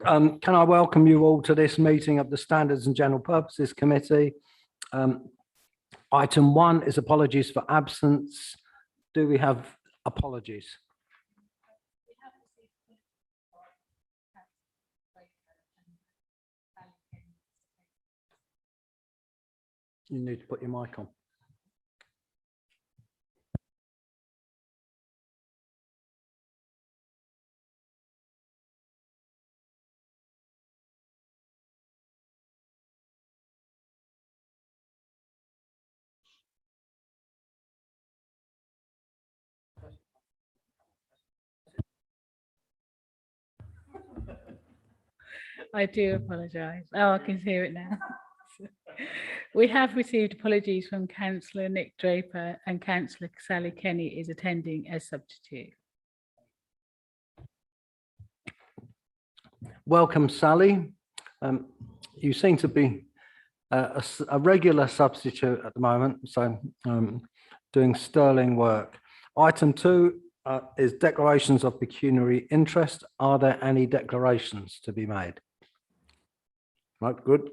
Can I welcome you all to this meeting of the Standards and General Purposes Committee? Item 1 is apologies for absence. Do we have apologies? You need to put your mic on. I do apologise. Oh, I can hear it now. We have received apologies from Councillor Nick Draper, and Councillor Sally Kenny is attending as substitute. Welcome, Sally. You seem to be a regular substitute at the moment, so doing sterling work. Item 2 is declarations of pecuniary interest. Are there any declarations to be made? Right, good.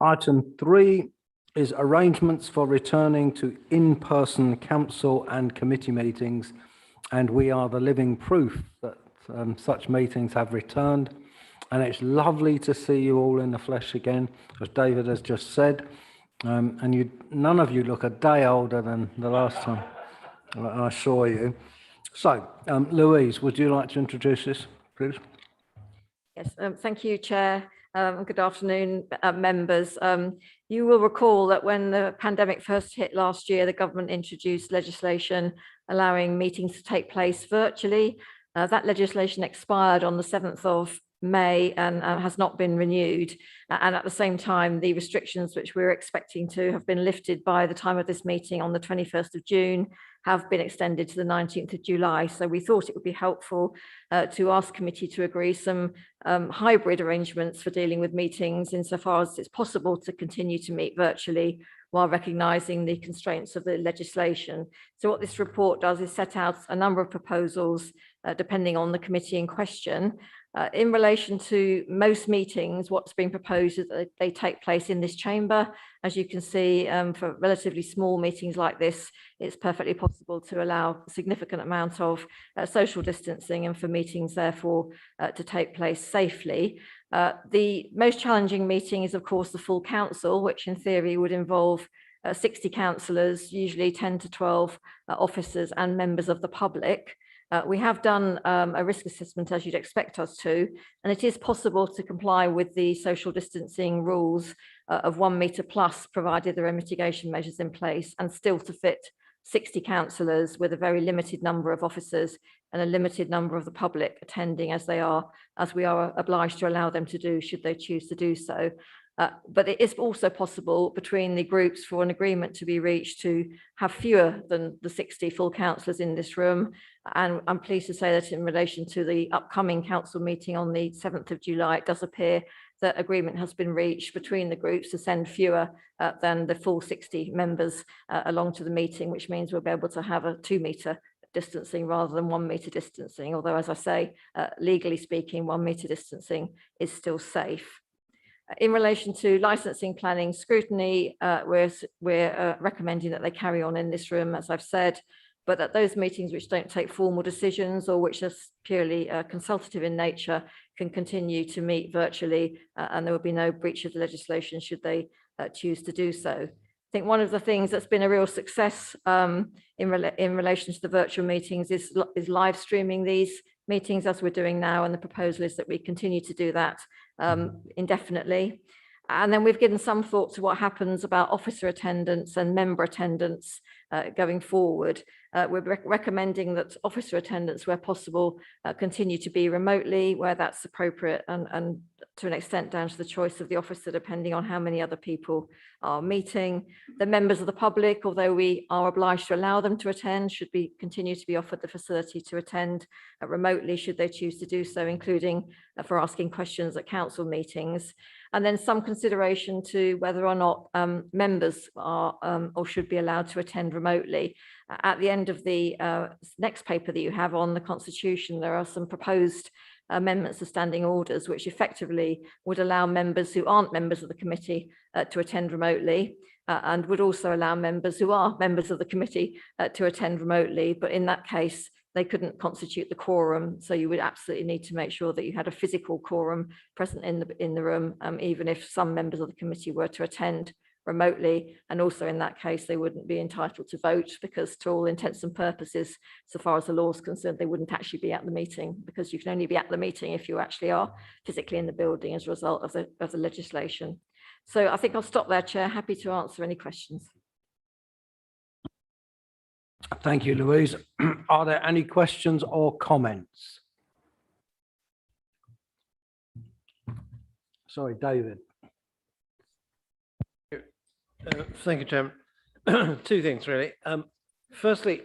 Item 3 is arrangements for returning to in-person council and committee meetings, and we are the living proof that such meetings have returned. And it's lovely to see you all in the flesh again, as David has just said. And none of you look a day older than the last time I saw you. So, Louise, would you like to introduce this, please? Yes, thank you, Chair. Good afternoon, members. You will recall that when the pandemic first hit last year, the government introduced legislation allowing meetings to take place virtually. That legislation expired on the 7th of May and has not been renewed. And at the same time, the restrictions which we're expecting to have been lifted by the time of this meeting on the 21st of June have been extended to the 19th of July. So we thought it would be helpful to ask committee to agree some hybrid arrangements for dealing with meetings insofar as it's possible to continue to meet virtually while recognising the constraints of the legislation. So what this report does is set out a number of proposals depending on the committee in question. In relation to most meetings, what's being proposed is that they take place in this chamber. As you can see, for relatively small meetings like this, it's perfectly possible to allow a significant amount of social distancing and for meetings, therefore, to take place safely. The most challenging meeting is, of course, the full council, which in theory would involve 60 councillors, usually 10 to 12 officers and members of the public. We have done a risk assessment, as you'd expect us to, and it is possible to comply with the social distancing rules of 1 metre plus, provided there are mitigation measures in place, and still to fit 60 councillors with a very limited number of officers and a limited number of the public attending, as we are obliged to allow them to do should they choose to do so. But it is also possible between the groups for an agreement to be reached to have fewer than the 60 full councillors in this room. And I'm pleased to say that in relation to the upcoming council meeting on the 7th of July, it does appear that agreement has been reached between the groups to send fewer than the full 60 members along to the meeting, which means we'll be able to have a 2 metre distancing rather than 1 metre distancing. Although, as I say, legally speaking, 1 metre distancing is still safe. In relation to licensing, planning, scrutiny, we're recommending that they carry on in this room, as I've said, but that those meetings which don't take formal decisions or which are purely consultative in nature can continue to meet virtually, and there will be no breach of the legislation should they choose to do so. I think one of the things that's been a real success in relation to the virtual meetings is live streaming these meetings, as we're doing now, and the proposal is that we continue to do that indefinitely. And then we've given some thought to what happens about officer attendance and member attendance going forward. We're recommending that officer attendance, where possible, continue to be remotely where that's appropriate, and to an extent down to the choice of the officer, depending on how many other people are meeting. The members of the public, although we are obliged to allow them to attend, should continue to be offered the facility to attend remotely should they choose to do so, including for asking questions at council meetings. And then some consideration to whether or not members are or should be allowed to attend remotely. At the end of the next paper that you have on the Constitution, there are some proposed amendments to standing orders, which effectively would allow members who aren't members of the committee to attend remotely, and would also allow members who are members of the committee to attend remotely. But in that case, they couldn't constitute the quorum. So you would absolutely need to make sure that you had a physical quorum present in the room, even if some members of the committee were to attend remotely. And also in that case, they wouldn't be entitled to vote, because to all intents and purposes, so far as the law is concerned, they wouldn't actually be at the meeting, because you can only be at the meeting if you actually are physically in the building as a result of the legislation. So I think I'll stop there, Chair. Happy to answer any questions. Thank you, Louise. Are there any questions or comments? Sorry, David. Thank you, Chairman. Two things, really. Firstly,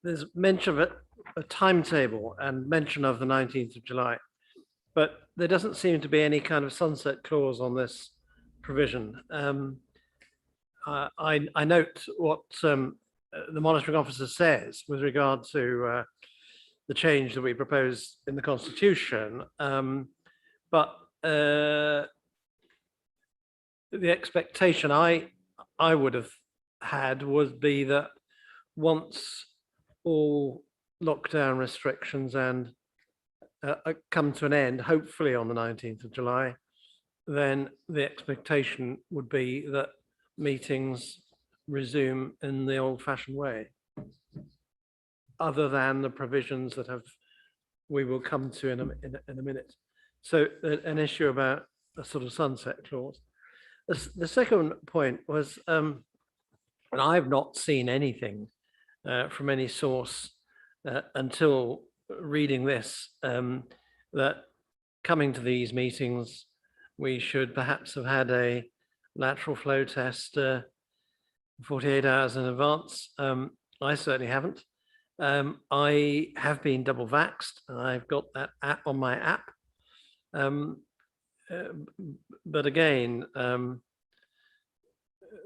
there's mention of a timetable and mention of the 19th of July, but there doesn't seem to be any kind of sunset clause on this provision. I note what the monitoring officer says with regard to the change that we propose in the Constitution, but the expectation I would have had would be that once all lockdown restrictions and come to an end, hopefully on the 19th of July, then the expectation would be that meetings resume in the old-fashioned way, other than the provisions that we will come to in a minute. So an issue about a sort of sunset clause. The second point was, and I've not seen anything from any source until reading this, that coming to these meetings, we should perhaps have had a lateral flow test 48 hours in advance. I certainly haven't. I have been double vaxxed, and I've got that app on my app. But again,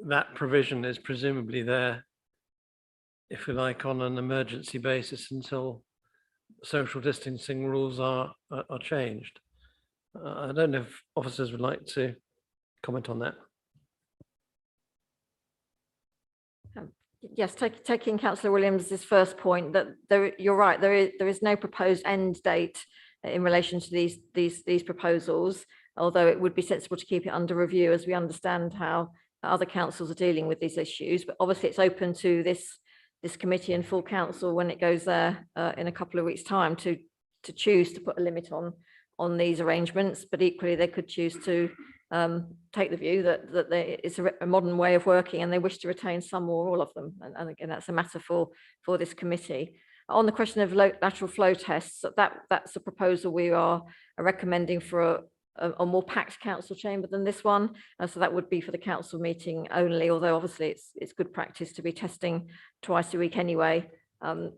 that provision is presumably there, if you like, on an emergency basis until social distancing rules are changed. I don't know if officers would like to comment on that. Yes, taking Councillor Williams's first point, that you're right, there is no proposed end date in relation to these proposals, although it would be sensible to keep it under review as we understand how other councils are dealing with these issues. But obviously it's open to this committee and full council when it goes there in a couple of weeks' time to choose to put a limit on these arrangements. But equally they could choose to take the view that it's a modern way of working and they wish to retain some or all of them. And again, that's a matter for this committee. On the question of lateral flow tests, that's a proposal we are recommending for a more packed council chamber than this one. So that would be for the council meeting only, although obviously it's good practice to be testing twice a week anyway. And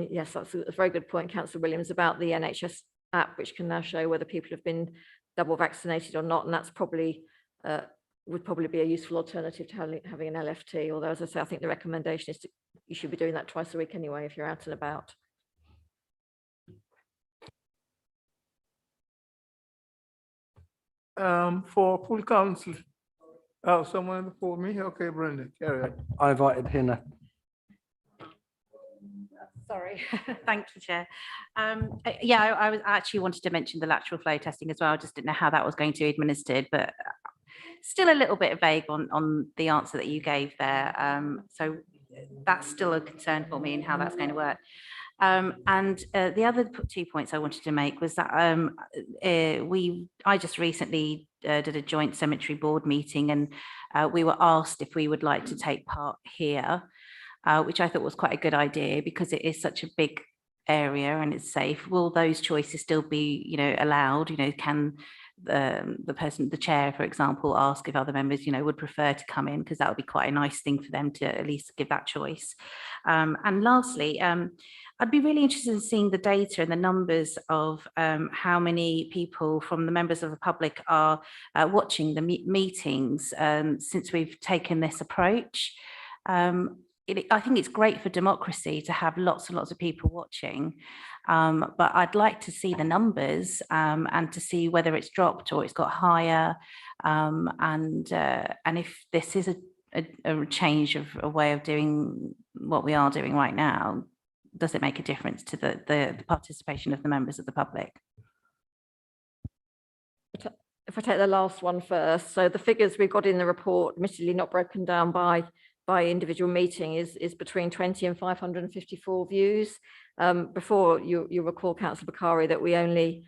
yes, that's a very good point, Councillor Williams, about the NHS app, which can now show whether people have been double vaccinated or not. And that's probably would probably be a useful alternative to having an LFT. Although, as I say, I think the recommendation is you should be doing that twice a week anyway if you're out and about. For full council, someone before me. Okay, Brenda, carry on. I invited Hina. Sorry, thank you, Chair. Yeah, I actually wanted to mention the lateral flow testing as well. I just didn't know how that was going to be administered, but still a little bit vague on the answer that you gave there. So that's still a concern for me in how that's going to work. And the other 2 points I wanted to make was that I just recently did a joint cemetery board meeting, and we were asked if we would like to take part here, which I thought was quite a good idea because it is such a big area and it's safe. Will those choices still be, allowed? Can the chair, for example, ask if other members, would prefer to come in, because that would be quite a nice thing for them to at least give that choice. And lastly, I'd be really interested in seeing the data and the numbers of how many people from the members of the public are watching the meetings since we've taken this approach. I think it's great for democracy to have lots and lots of people watching, but I'd like to see the numbers and to see whether it's dropped or it's got higher, and if this is a change of a way of doing what we are doing right now, does it make a difference to the participation of the members of the public? If I take the last one first, so the figures we've got in the report, admittedly not broken down by individual meeting, is between 20 and 554 views. Before, you recall, Councillor Bakari, that we only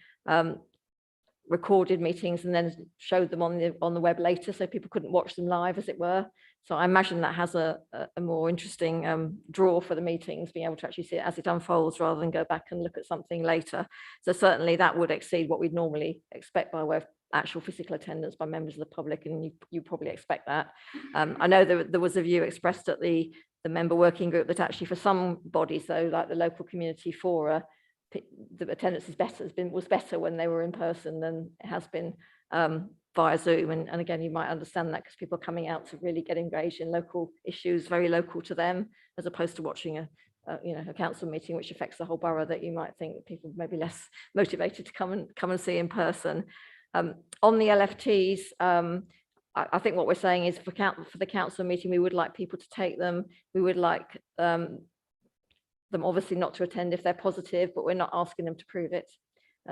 recorded meetings and then showed them on the web later, so people couldn't watch them live, as it were. So I imagine that has a more interesting draw for the meetings, being able to actually see it as it unfolds rather than go back and look at something later. So certainly that would exceed what we'd normally expect by way of actual physical attendance by members of the public, and you probably expect that. I know there was a view expressed at the member working group that actually for some bodies, though, like the local community fora, the attendance was better when they were in person than it has been via Zoom. And again, you might understand that because people are coming out to really get engaged in local issues, very local to them, as opposed to watching a council meeting which affects the whole borough, that you might think that people may be less motivated to come and see in person. On the LFTs, I think what we're saying is for the council meeting, we would like people to take them. We would like them obviously not to attend if they're positive, but we're not asking them to prove it.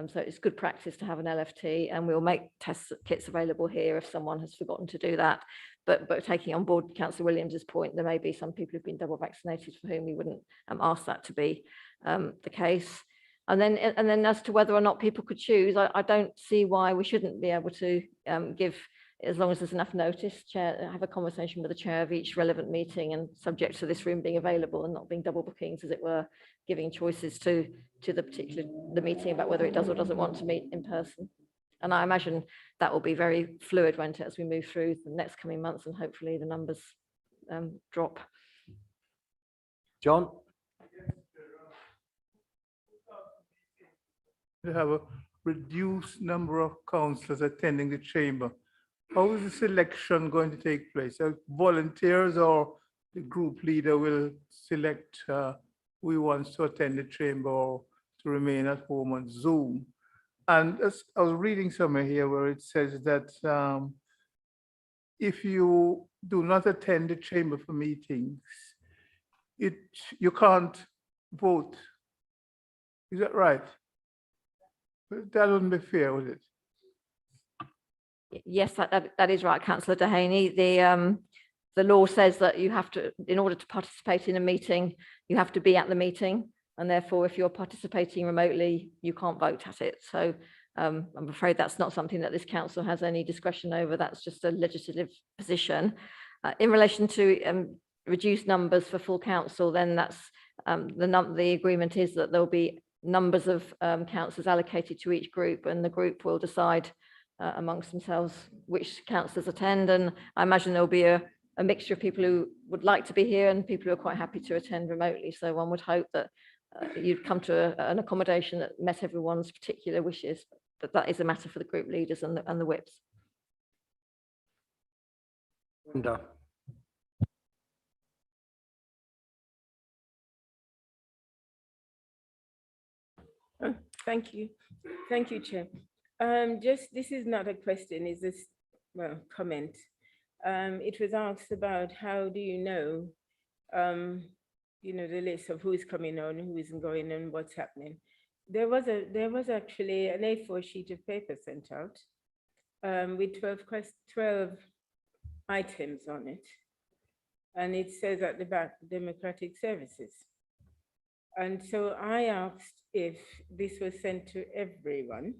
So it's good practice to have an LFT, and we'll make test kits available here if someone has forgotten to do that. But taking on board Councillor Williams's point, there may be some people who've been double vaccinated for whom we wouldn't ask that to be the case. And then as to whether or not people could choose, I don't see why we shouldn't be able to give, as long as there's enough notice, have a conversation with the chair of each relevant meeting, and subject to this room being available and not being double bookings, as it were, giving choices to the meeting about whether it does or doesn't want to meet in person. And I imagine that will be very fluid, won't it, as we move through the next coming months, and hopefully the numbers drop. John? To have a reduced number of councillors attending the chamber. How is the selection going to take place? Are volunteers or the group leader will select who wants to attend the chamber or to remain at home on Zoom? And as I was reading somewhere here where it says that if you do not attend the chamber for meetings, you can't vote. Is that right? That wouldn't be fair, would it? Yes, that is right, Councillor Dehaney. The law says that you have to, in order to participate in a meeting, you have to be at the meeting, and therefore if you're participating remotely, you can't vote at it. So I'm afraid that's not something that this council has any discretion over. That's just a legislative position. In relation to reduced numbers for full council, then that's the agreement is that there'll be numbers of councillors allocated to each group, and the group will decide amongst themselves which councillors attend. And I imagine there'll be a mixture of people who would like to be here and people who are quite happy to attend remotely. So one would hope that you'd come to an accommodation that met everyone's particular wishes, but that is a matter for the group leaders and the whips. Linda? Thank you. Thank you, Chair. This is not a question, is this, well, comment. It was asked about how do you know, the list of who is coming on, who isn't going, and what's happening. There was actually an A4 sheet of paper sent out with 12 items on it, and it says at the back, democratic services. And so I asked if this was sent to everyone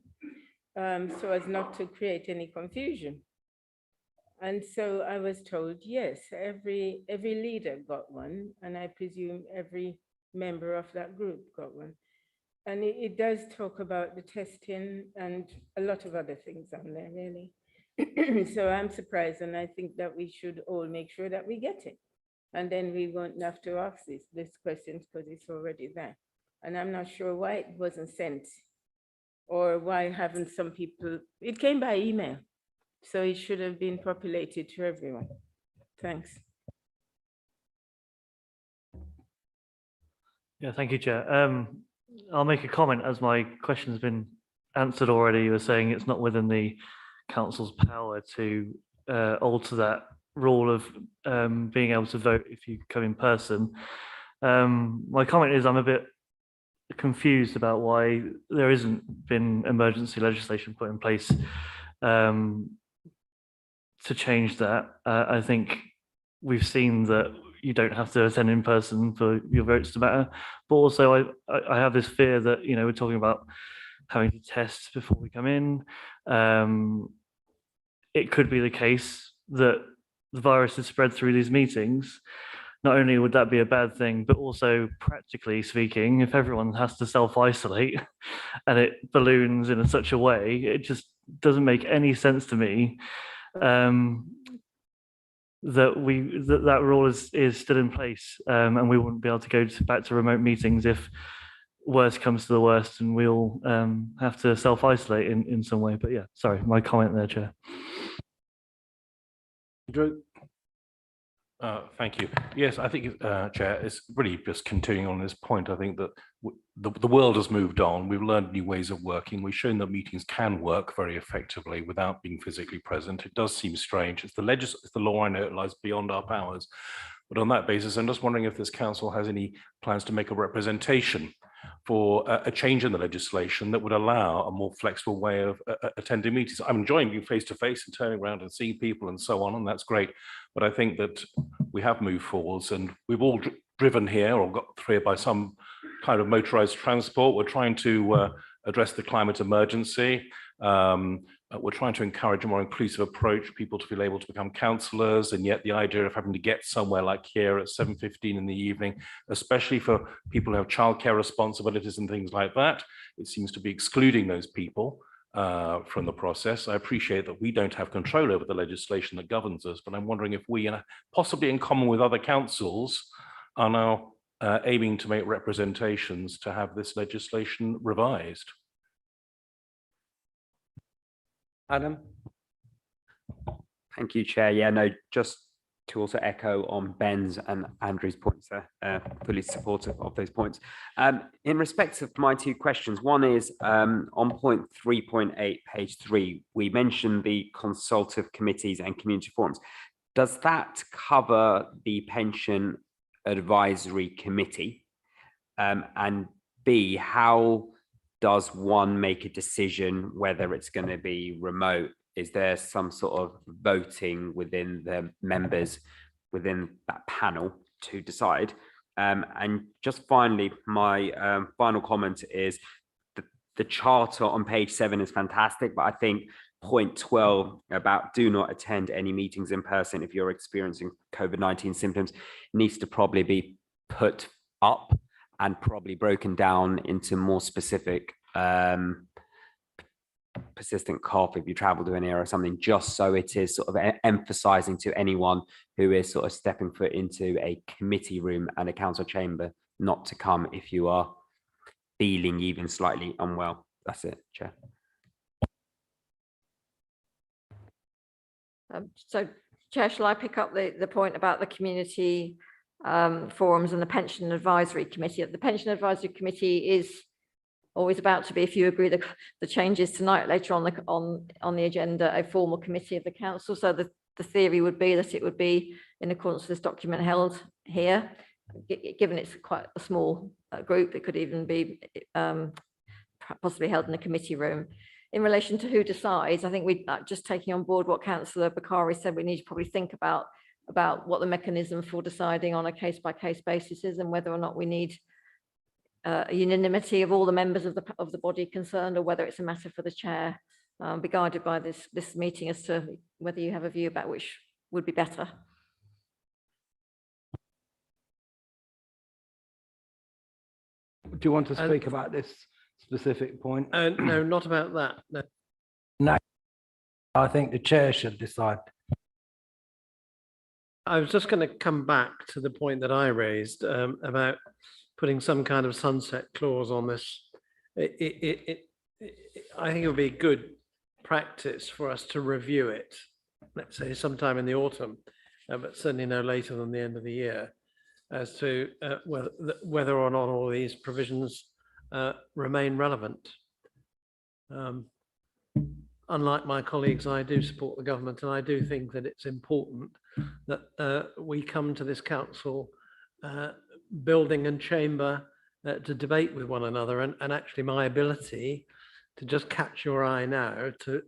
so as not to create any confusion. And so I was told, yes, every leader got one, and I presume every member of that group got one. And it does talk about the testing and a lot of other things on there, really. So I'm surprised, and I think that we should all make sure that we get it. And then we won't have to ask this questions because it's already there. And I'm not sure why it wasn't sent, or why haven't some people, it came by email. So it should have been populated to everyone. Thanks. Yeah, thank you, Chair. I'll make a comment as my question's been answered already. You were saying it's not within the council's power to alter that rule of being able to vote if you come in person. My comment is I'm a bit confused about why there isn't been emergency legislation put in place to change that. I think we've seen that you don't have to attend in person for your votes to matter. But also I have this fear that, you know, we're talking about having to test before we come in. It could be the case that the virus is spread through these meetings. Not only would that be a bad thing, but also practically speaking, if everyone has to self-isolate and it balloons in such a way, it just doesn't make any sense to me that rule is still in place, and we wouldn't be able to go back to remote meetings if worst comes to the worst and we'll have to self-isolate in some way. But yeah, sorry, my comment there, Chair. Drew? Thank you. Yes, I think, Chair, it's really just continuing on this point. I think that the world has moved on. We've learned new ways of working. We've shown that meetings can work very effectively without being physically present. It does seem strange. It's the law, I know, it lies beyond our powers. But on that basis, I'm just wondering if this council has any plans to make a representation for a change in the legislation that would allow a more flexible way of attending meetings. I'm enjoying being face to face and turning around and seeing people and so on, and that's great. But I think that we have moved forwards and we've all driven here or got here by some kind of motorized transport. We're trying to address the climate emergency. We're trying to encourage a more inclusive approach, people to feel able to become councillors, and yet the idea of having to get somewhere like here at 7:15 in the evening, especially for people who have childcare responsibilities and things like that, it seems to be excluding those people from the process. I appreciate that we don't have control over the legislation that governs us, but I'm wondering if we, possibly in common with other councils, are now aiming to make representations to have this legislation revised. Adam? Thank you, Chair. Yeah, no, just to also echo on Ben's and Andrew's points there, fully supportive of those points. In respect of my two questions, one is on point 3.8, page 3, we mentioned the consultative committees and community forums. Does that cover the pension advisory committee? And B, how does one make a decision whether it's going to be remote? Is there some sort of voting within the members within that panel to decide? And just finally, my final comment is the charter on page 7 is fantastic, but I think point 12 about do not attend any meetings in person if you're experiencing COVID-19 symptoms needs to probably be put up and probably broken down into more specific persistent cough if you travel to an area or something, just so it is sort of emphasizing to anyone who is sort of stepping foot into a committee room and a council chamber not to come if you are feeling even slightly unwell. That's it, Chair. So, Chair, shall I pick up the point about the community forums and the Pension Advisory Committee? The Pension Advisory Committee is always about to be, if you agree the changes tonight, later on the agenda, a formal committee of the council. So the theory would be that it would be in accordance with this document held here. Given it's quite a small group, it could even be possibly held in a committee room. In relation to who decides, I think we just taking on board what Councillor Bakari said, we need to probably think about what the mechanism for deciding on a case-by-case basis is and whether or not we need unanimity of all the members of the body concerned, or whether it's a matter for the chair, be guided by this meeting as to whether you have a view about which would be better. Do you want to speak about this specific point? No, not about that. No. No, I think the chair should decide. I was just going to come back to the point that I raised about putting some kind of sunset clause on this. I think it would be good practice for us to review it, let's say sometime in the autumn, but certainly no later than the end of the year, as to whether or not all these provisions remain relevant. Unlike my colleagues, I do support the government, and I do think that it's important that we come to this council building and chamber to debate with one another, and actually my ability to just catch your eye now to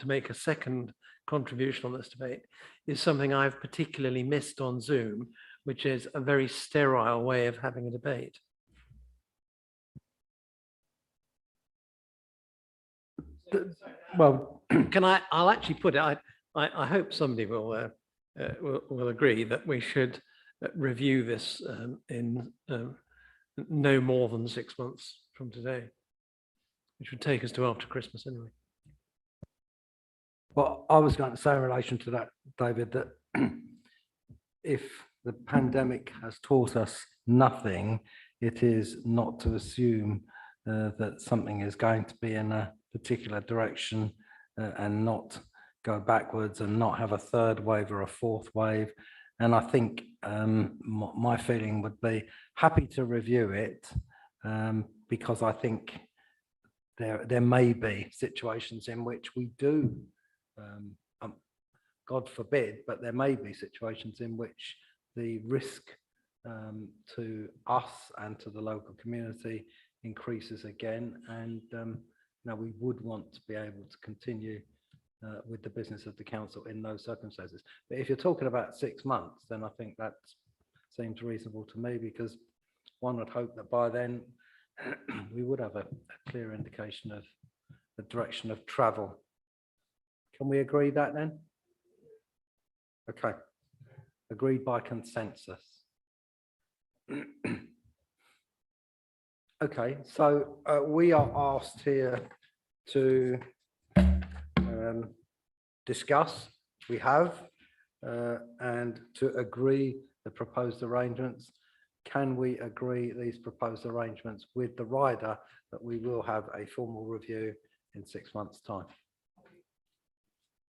make a second contribution on this debate is something I've particularly missed on Zoom, which is a very sterile way of having a debate. Well, I'll actually put it, I hope somebody will agree that we should review this in no more than 6 months from today, which would take us to after Christmas anyway. well, I was going to say in relation to that, David, that if the pandemic has taught us nothing, it is not to assume that something is going to be in a particular direction and not go backwards and not have a third wave or a fourth wave. And I think my feeling would be happy to review it because I think there may be situations in which we do, God forbid, but there may be situations in which the risk to us and to the local community increases again, and we would want to be able to continue with the business of the council in those circumstances. But if you're talking about 6 months, then I think that seems reasonable to me, because one would hope that by then we would have a clear indication of the direction of travel. Can we agree that then? Okay, agreed by consensus. Okay, so we are asked here to discuss, we have, and to agree the proposed arrangements. Can we agree these proposed arrangements with the rider that we will have a formal review in 6 months' time?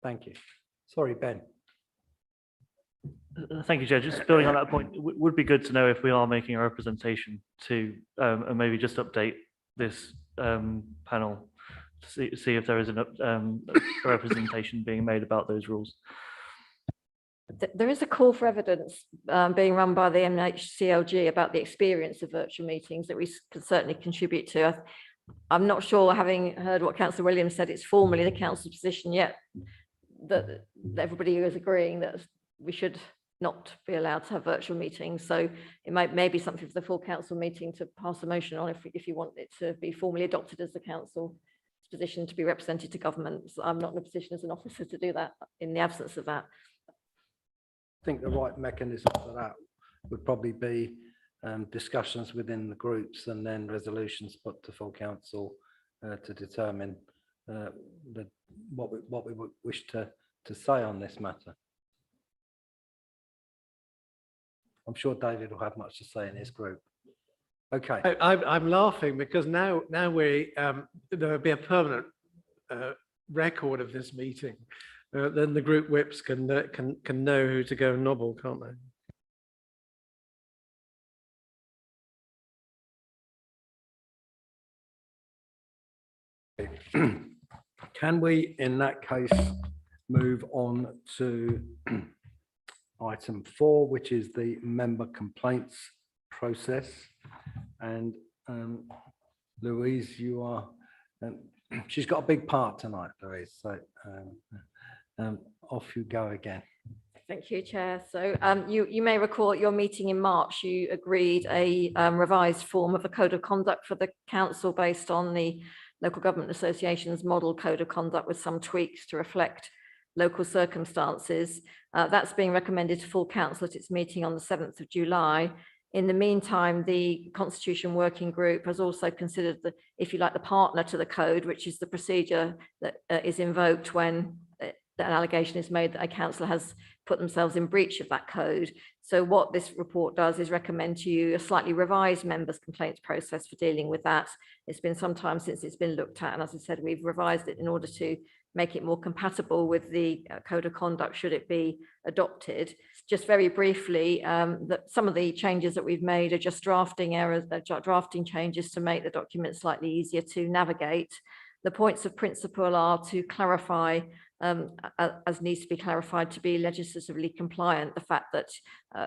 Thank you. Sorry, Ben. Thank you, Chair. Just building on that point, it would be good to know if we are making a representation to, and maybe just update this panel to see if there is a representation being made about those rules. There is a call for evidence being run by the MHCLG about the experience of virtual meetings that we can certainly contribute to. I'm not sure, having heard what Councillor Williams said, it's formally the council's position yet that everybody is agreeing that we should not be allowed to have virtual meetings. So it may be something for the full council meeting to pass a motion on if you want it to be formally adopted as the council's position to be represented to government. So I'm not in a position as an officer to do that in the absence of that. I think the right mechanism for that would probably be discussions within the groups and then resolutions put to full council to determine what we would wish to say on this matter. I'm sure David will have much to say in his group. Okay. I'm laughing because now there will be a permanent record of this meeting. Then the group whips can know who to go and nobble, can't they? Can we, in that case, move on to item 4, which is the member complaints process? And Louise, you are, she's got a big part tonight, Louise, so off you go again. Thank you, Chair. So you may recall at your meeting in March, you agreed a revised form of a code of conduct for the council based on the Local Government Association's model code of conduct with some tweaks to reflect local circumstances. That's being recommended to full council at its meeting on the 7th of July. In the meantime, the Constitution Working Group has also considered the, if you like, the partner to the code, which is the procedure that is invoked when that an allegation is made that a councillor has put themselves in breach of that code. So what this report does is recommend to you a slightly revised members' complaints process for dealing with that. It's been some time since it's been looked at, and as I said, we've revised it in order to make it more compatible with the code of conduct should it be adopted. Just very briefly, that some of the changes that we've made are just drafting errors, drafting changes to make the document slightly easier to navigate. The points of principle are to clarify, as needs to be clarified, to be legislatively compliant, the fact that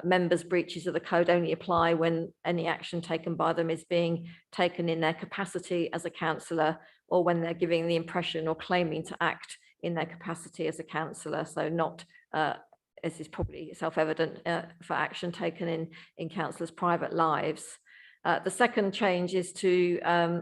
members' breaches of the code only apply when any action taken by them is being taken in their capacity as a councillor, or when they're giving the impression or claiming to act in their capacity as a councillor. So not, as is probably self-evident, for action taken in councillors' private lives. The second change is to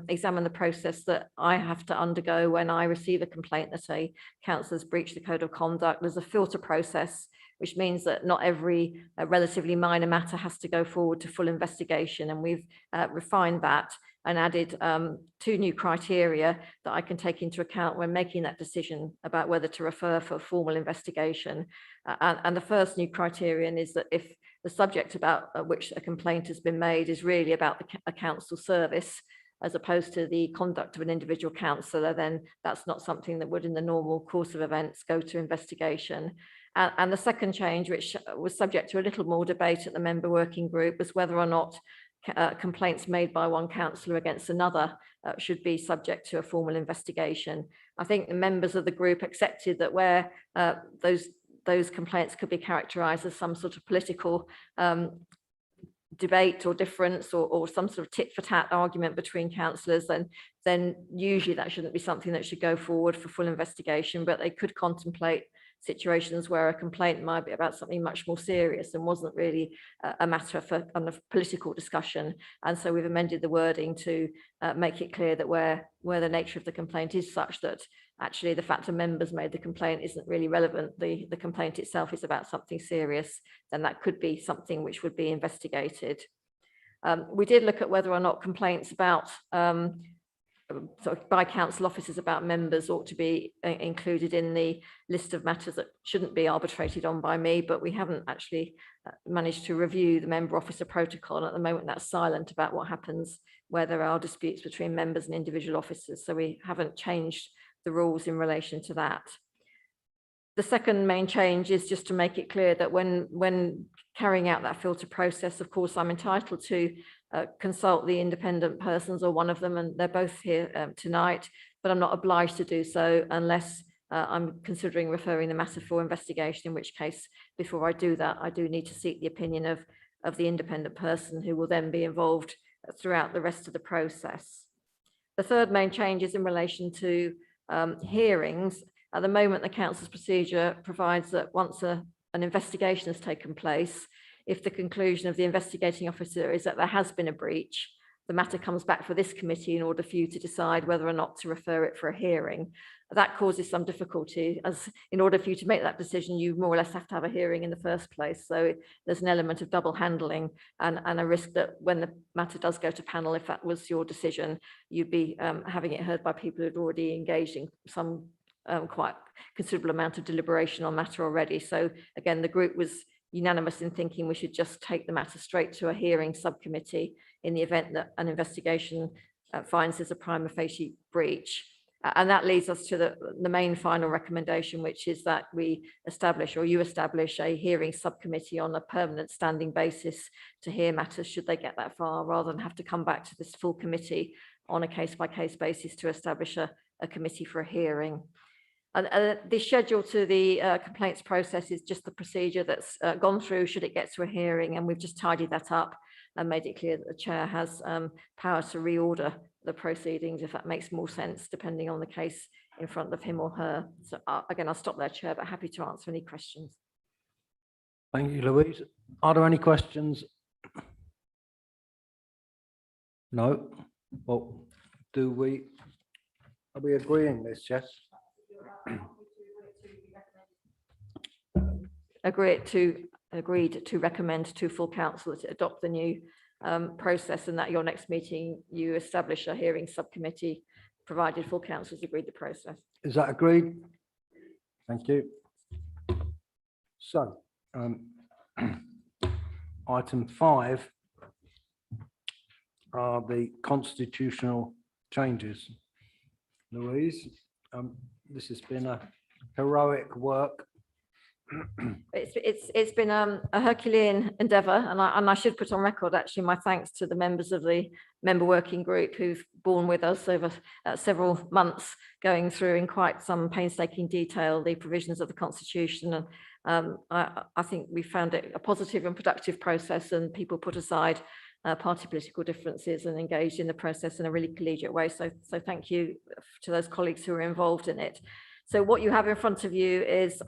examine the process that I have to undergo when I receive a complaint that a councillor's breached the code of conduct. There's a filter process, which means that not every relatively minor matter has to go forward to full investigation. And we've refined that and added 2 new criteria that I can take into account when making that decision about whether to refer for a formal investigation. And the first new criterion is that if the subject about which a complaint has been made is really about a council service, as opposed to the conduct of an individual councillor, then that's not something that would in the normal course of events go to investigation. And the second change, which was subject to a little more debate at the member working group, was whether or not complaints made by one councillor against another should be subject to a formal investigation. I think the members of the group accepted that where those complaints could be characterised as some sort of political debate or difference, or some sort of tit for tat argument between councillors, then usually that shouldn't be something that should go forward for full investigation, but they could contemplate situations where a complaint might be about something much more serious and wasn't really a matter for a political discussion. And so we've amended the wording to make it clear that where the nature of the complaint is such that actually the fact that members made the complaint isn't really relevant, the complaint itself is about something serious, then that could be something which would be investigated. We did look at whether or not complaints about sort of by council officers about members ought to be included in the list of matters that shouldn't be arbitrated on by me, but we haven't actually managed to review the member officer protocol. At the moment, that's silent about what happens where there are disputes between members and individual officers. So we haven't changed the rules in relation to that. The second main change is just to make it clear that when carrying out that filter process, of course, I'm entitled to consult the independent persons or one of them, and they're both here tonight, but I'm not obliged to do so unless I'm considering referring the matter for investigation, in which case, before I do that, I do need to seek the opinion of the independent person who will then be involved throughout the rest of the process. The third main change is in relation to hearings. At the moment, the council's procedure provides that once an investigation has taken place, if the conclusion of the investigating officer is that there has been a breach, the matter comes back for this committee in order for you to decide whether or not to refer it for a hearing. That causes some difficulty, as in order for you to make that decision, you more or less have to have a hearing in the first place. So there's an element of double handling and a risk that when the matter does go to panel, if that was your decision, you'd be having it heard by people who'd already engaged in some quite considerable amount of deliberation on matter already. So again, the group was unanimous in thinking we should just take the matter straight to a hearing subcommittee in the event that an investigation finds there's a prima facie breach. And that leads us to the main final recommendation, which is that we establish, or you establish, a hearing subcommittee on a permanent standing basis to hear matters should they get that far, rather than have to come back to this full committee on a case-by-case basis to establish a committee for a hearing. And the schedule to the complaints process is just the procedure that's gone through should it get to a hearing, and we've just tidied that up and made it clear that the chair has power to reorder the proceedings if that makes more sense, depending on the case in front of him or her. So again, I'll stop there, Chair, but happy to answer any questions. Thank you, Louise. Are there any questions? No? Well, are we agreeing this, yes? Agreed to recommend to full council to adopt the new process, and that your next meeting you establish a hearing subcommittee provided full council has agreed the process. Is that agreed? Thank you. So, item 5 are the constitutional changes. Louise, this has been a heroic work. It's been a Herculean endeavour, and I should put on record actually my thanks to the members of the member working group who've borne with us over several months, going through in quite some painstaking detail the provisions of the Constitution. And I think we found it a positive and productive process, and people put aside party political differences and engaged in the process in a really collegiate way. So thank you to those colleagues who are involved in it. So what you have in front of you is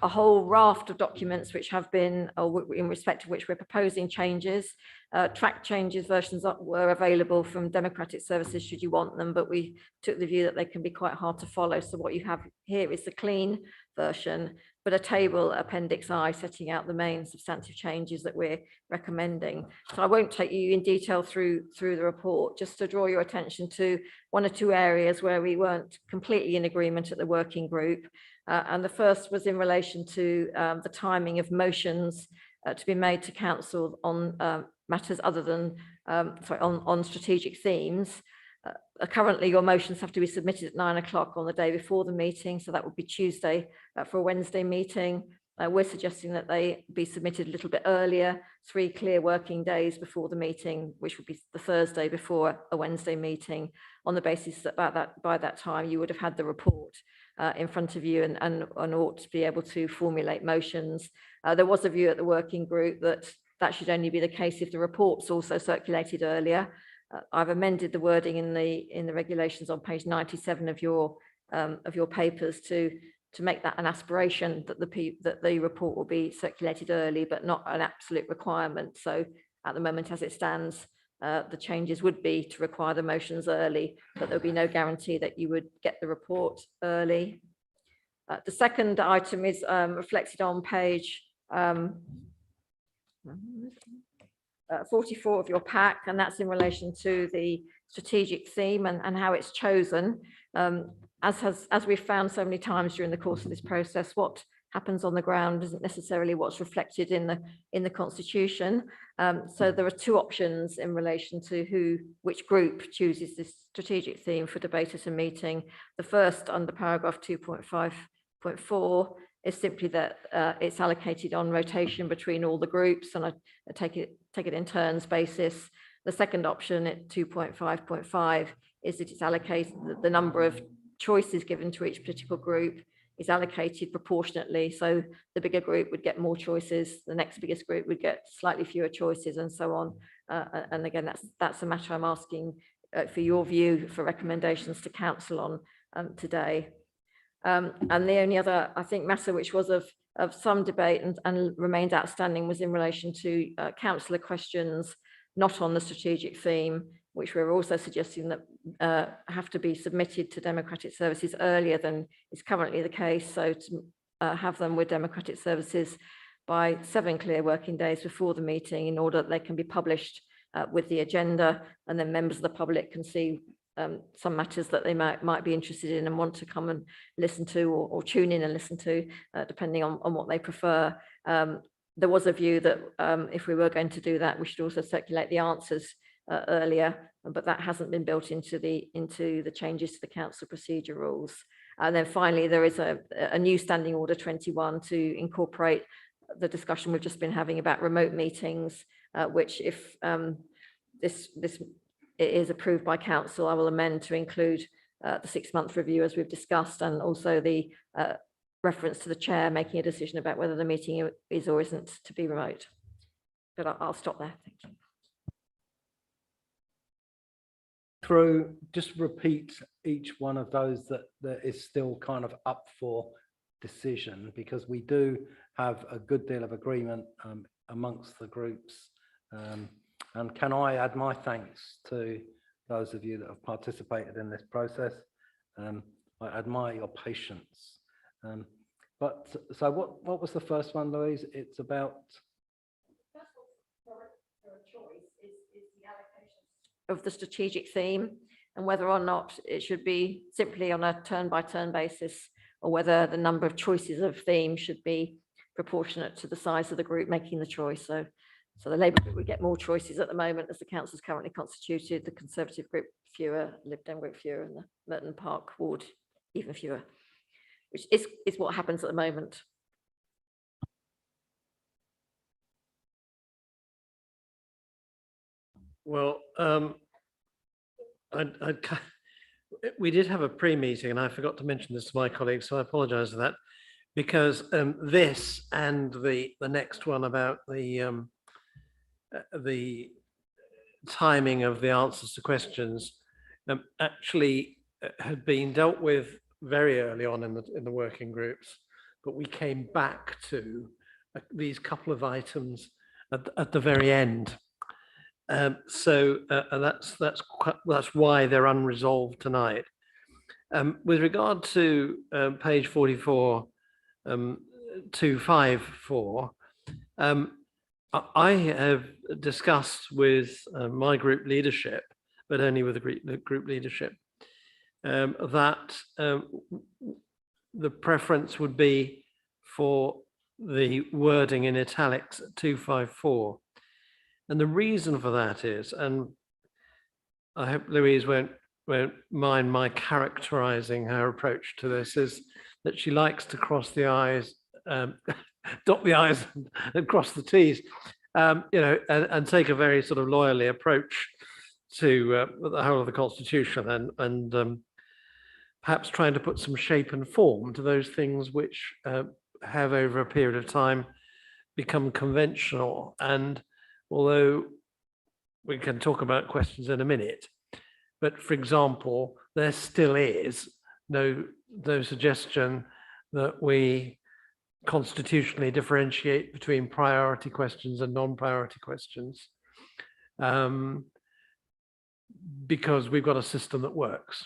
a whole raft of documents which have been, or in respect of which we're proposing changes. Track changes versions were available from Democratic Services should you want them, but we took the view that they can be quite hard to follow. So what you have here is the clean version, but a table, Appendix I, setting out the main substantive changes that we're recommending. So I won't take you in detail through the report, just to draw your attention to one or two areas where we weren't completely in agreement at the working group. And the first was in relation to the timing of motions to be made to council on matters other than, on strategic themes. Currently, your motions have to be submitted at 9 o'clock on the day before the meeting, so that would be Tuesday for a Wednesday meeting. We're suggesting that they be submitted a little bit earlier, 3 clear working days before the meeting, which would be the Thursday before a Wednesday meeting, on the basis that by that time you would have had the report in front of you and ought to be able to formulate motions. There was a view at the working group that should only be the case if the report's also circulated earlier. I've amended the wording in the regulations on page 97 of your papers to make that an aspiration that the report will be circulated early, but not an absolute requirement. So at the moment, as it stands, the changes would be to require the motions early, but there'll be no guarantee that you would get the report early. The second item is reflected on page 44 of your pack, and that's in relation to the strategic theme and how it's chosen. As we've found so many times during the course of this process, what happens on the ground isn't necessarily what's reflected in the Constitution. So there are 2 options in relation to which group chooses this strategic theme for debate at a meeting. The first, under paragraph 2.5.4, is simply that it's allocated on rotation between all the groups, and I take it in turns basis. The second option at 2.5.5 is that it's allocated, the number of choices given to each political group is allocated proportionately. So the bigger group would get more choices, the next biggest group would get slightly fewer choices, and so on. And again, that's a matter I'm asking for your view for recommendations to council on today. And the only other, I think, matter which was of some debate and remained outstanding was in relation to councillor questions not on the strategic theme, which we're also suggesting that have to be submitted to Democratic Services earlier than is currently the case. So to have them with Democratic Services by 7 clear working days before the meeting, in order that they can be published with the agenda, and then members of the public can see some matters that they might be interested in and want to come and listen to, or tune in and listen to, depending on what they prefer. There was a view that if we were going to do that, we should also circulate the answers earlier, but that hasn't been built into the changes to the council procedure rules. And then finally, there is a new standing order 21 to incorporate the discussion we've just been having about remote meetings, which if this is approved by council, I will amend to include the 6-month review as we've discussed, and also the reference to the chair making a decision about whether the meeting is or isn't to be remote. But I'll stop there. Thank you. Through, just repeat each one of those that is still kind of up for decision, because we do have a good deal of agreement amongst the groups. And can I add my thanks to those of you that have participated in this process? I admire your patience. But so what was the first one, Louise? It's about of the strategic theme, and whether or not it should be simply on a turn-by-turn basis, or whether the number of choices of theme should be proportionate to the size of the group making the choice. So the Labour group would get more choices at the moment as the council is currently constituted, the Conservative group fewer, Lib Dem group fewer, and the Merton Park ward even fewer, which is what happens at the moment. Well, we did have a pre-meeting, and I forgot to mention this to my colleagues, so I apologise for that, because this and the next one about the timing of the answers to questions actually had been dealt with very early on in the working groups, but we came back to these couple of items at the very end. So that's why they're unresolved tonight. With regard to page 44, 254, I have discussed with my group leadership, but only with the group leadership, that the preference would be for the wording in italics at 254. And the reason for that is, and I hope Louise won't mind my characterizing her approach to this, is that she likes to cross the I's, dot the I's and cross the T's, and take a very sort of lawyerly approach to the whole of the Constitution, and perhaps trying to put some shape and form to those things which have over a period of time become conventional. And although we can talk about questions in a minute, but for example, there still is no suggestion that we constitutionally differentiate between priority questions and non-priority questions, because we've got a system that works.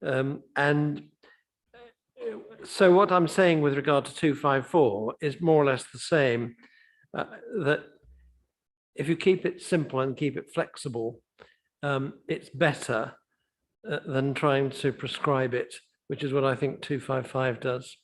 And so what I'm saying with regard to 254 is more or less the same, that if you keep it simple and keep it flexible, it's better than trying to prescribe it, which is what I think 255 does.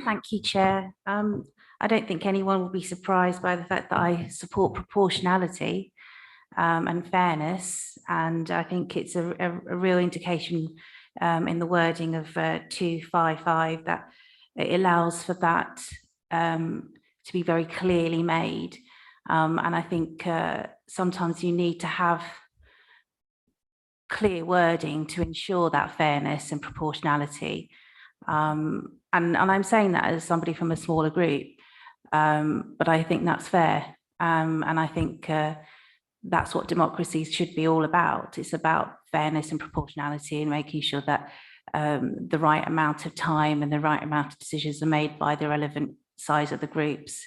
Thank you, Chair. I don't think anyone will be surprised by the fact that I support proportionality and fairness, and I think it's a real indication in the wording of 255 that it allows for that to be very clearly made. And I think sometimes you need to have clear wording to ensure that fairness and proportionality. And I'm saying that as somebody from a smaller group, but I think that's fair. And I think that's what democracies should be all about. It's about fairness and proportionality and making sure that the right amount of time and the right amount of decisions are made by the relevant size of the groups,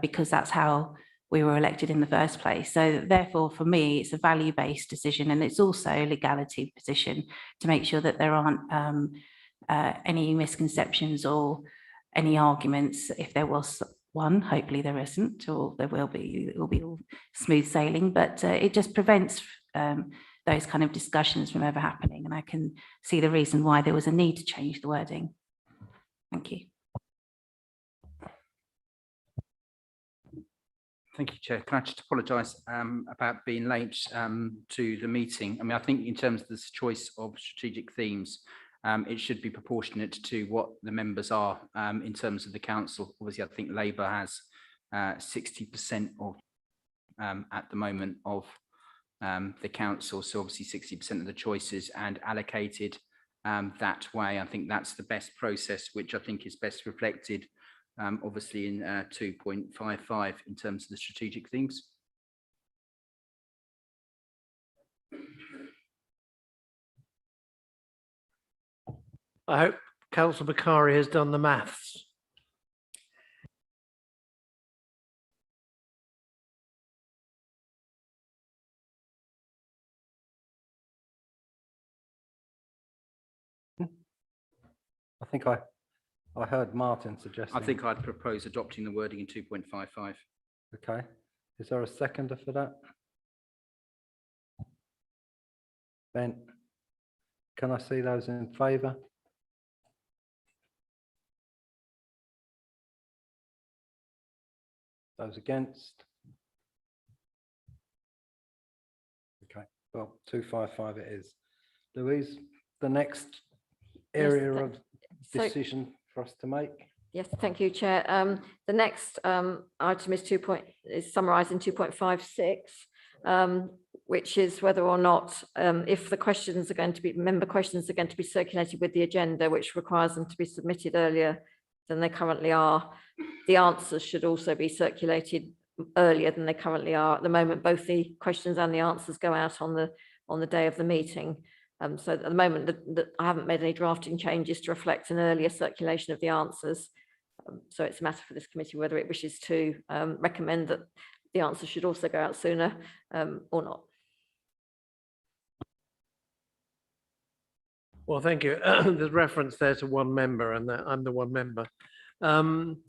because that's how we were elected in the first place. So therefore, for me, it's a value-based decision, and it's also a legality position to make sure that there aren't any misconceptions or any arguments. If there was one, hopefully there isn't, or there will be, it will be all smooth sailing, but it just prevents those kind of discussions from ever happening. And I can see the reason why there was a need to change the wording. Thank you. Thank you, Chair. Can I just apologise about being late to the meeting? I mean, I think in terms of this choice of strategic themes, it should be proportionate to what the members are in terms of the council. Obviously, I think Labour has 60% of at the moment of the council. So obviously 60% of the choices and allocated that way. I think that's the best process, which I think is best reflected obviously in 2.55 in terms of the strategic themes. I hope Councillor Bakari has done the maths. I think I heard Martin suggest. I think I'd propose adopting the wording in 2.55. Okay. Is there a seconder for that? Ben, can I see those in favour? Those against? Okay, well, 255 it is. Louise, the next area of so- decision for us to make? Yes, thank you, Chair. The next item is summarised in 2.56, which is whether or not if the questions are going to be, member questions are going to be circulated with the agenda, which requires them to be submitted earlier than they currently are. The answers should also be circulated earlier than they currently are. At the moment, both the questions and the answers go out on the day of the meeting. So at the moment, I haven't made any drafting changes to reflect an earlier circulation of the answers. So it's a matter for this committee whether it wishes to recommend that the answers should also go out sooner or not. Well, thank you. There's reference there to one member, and that I'm the one member. In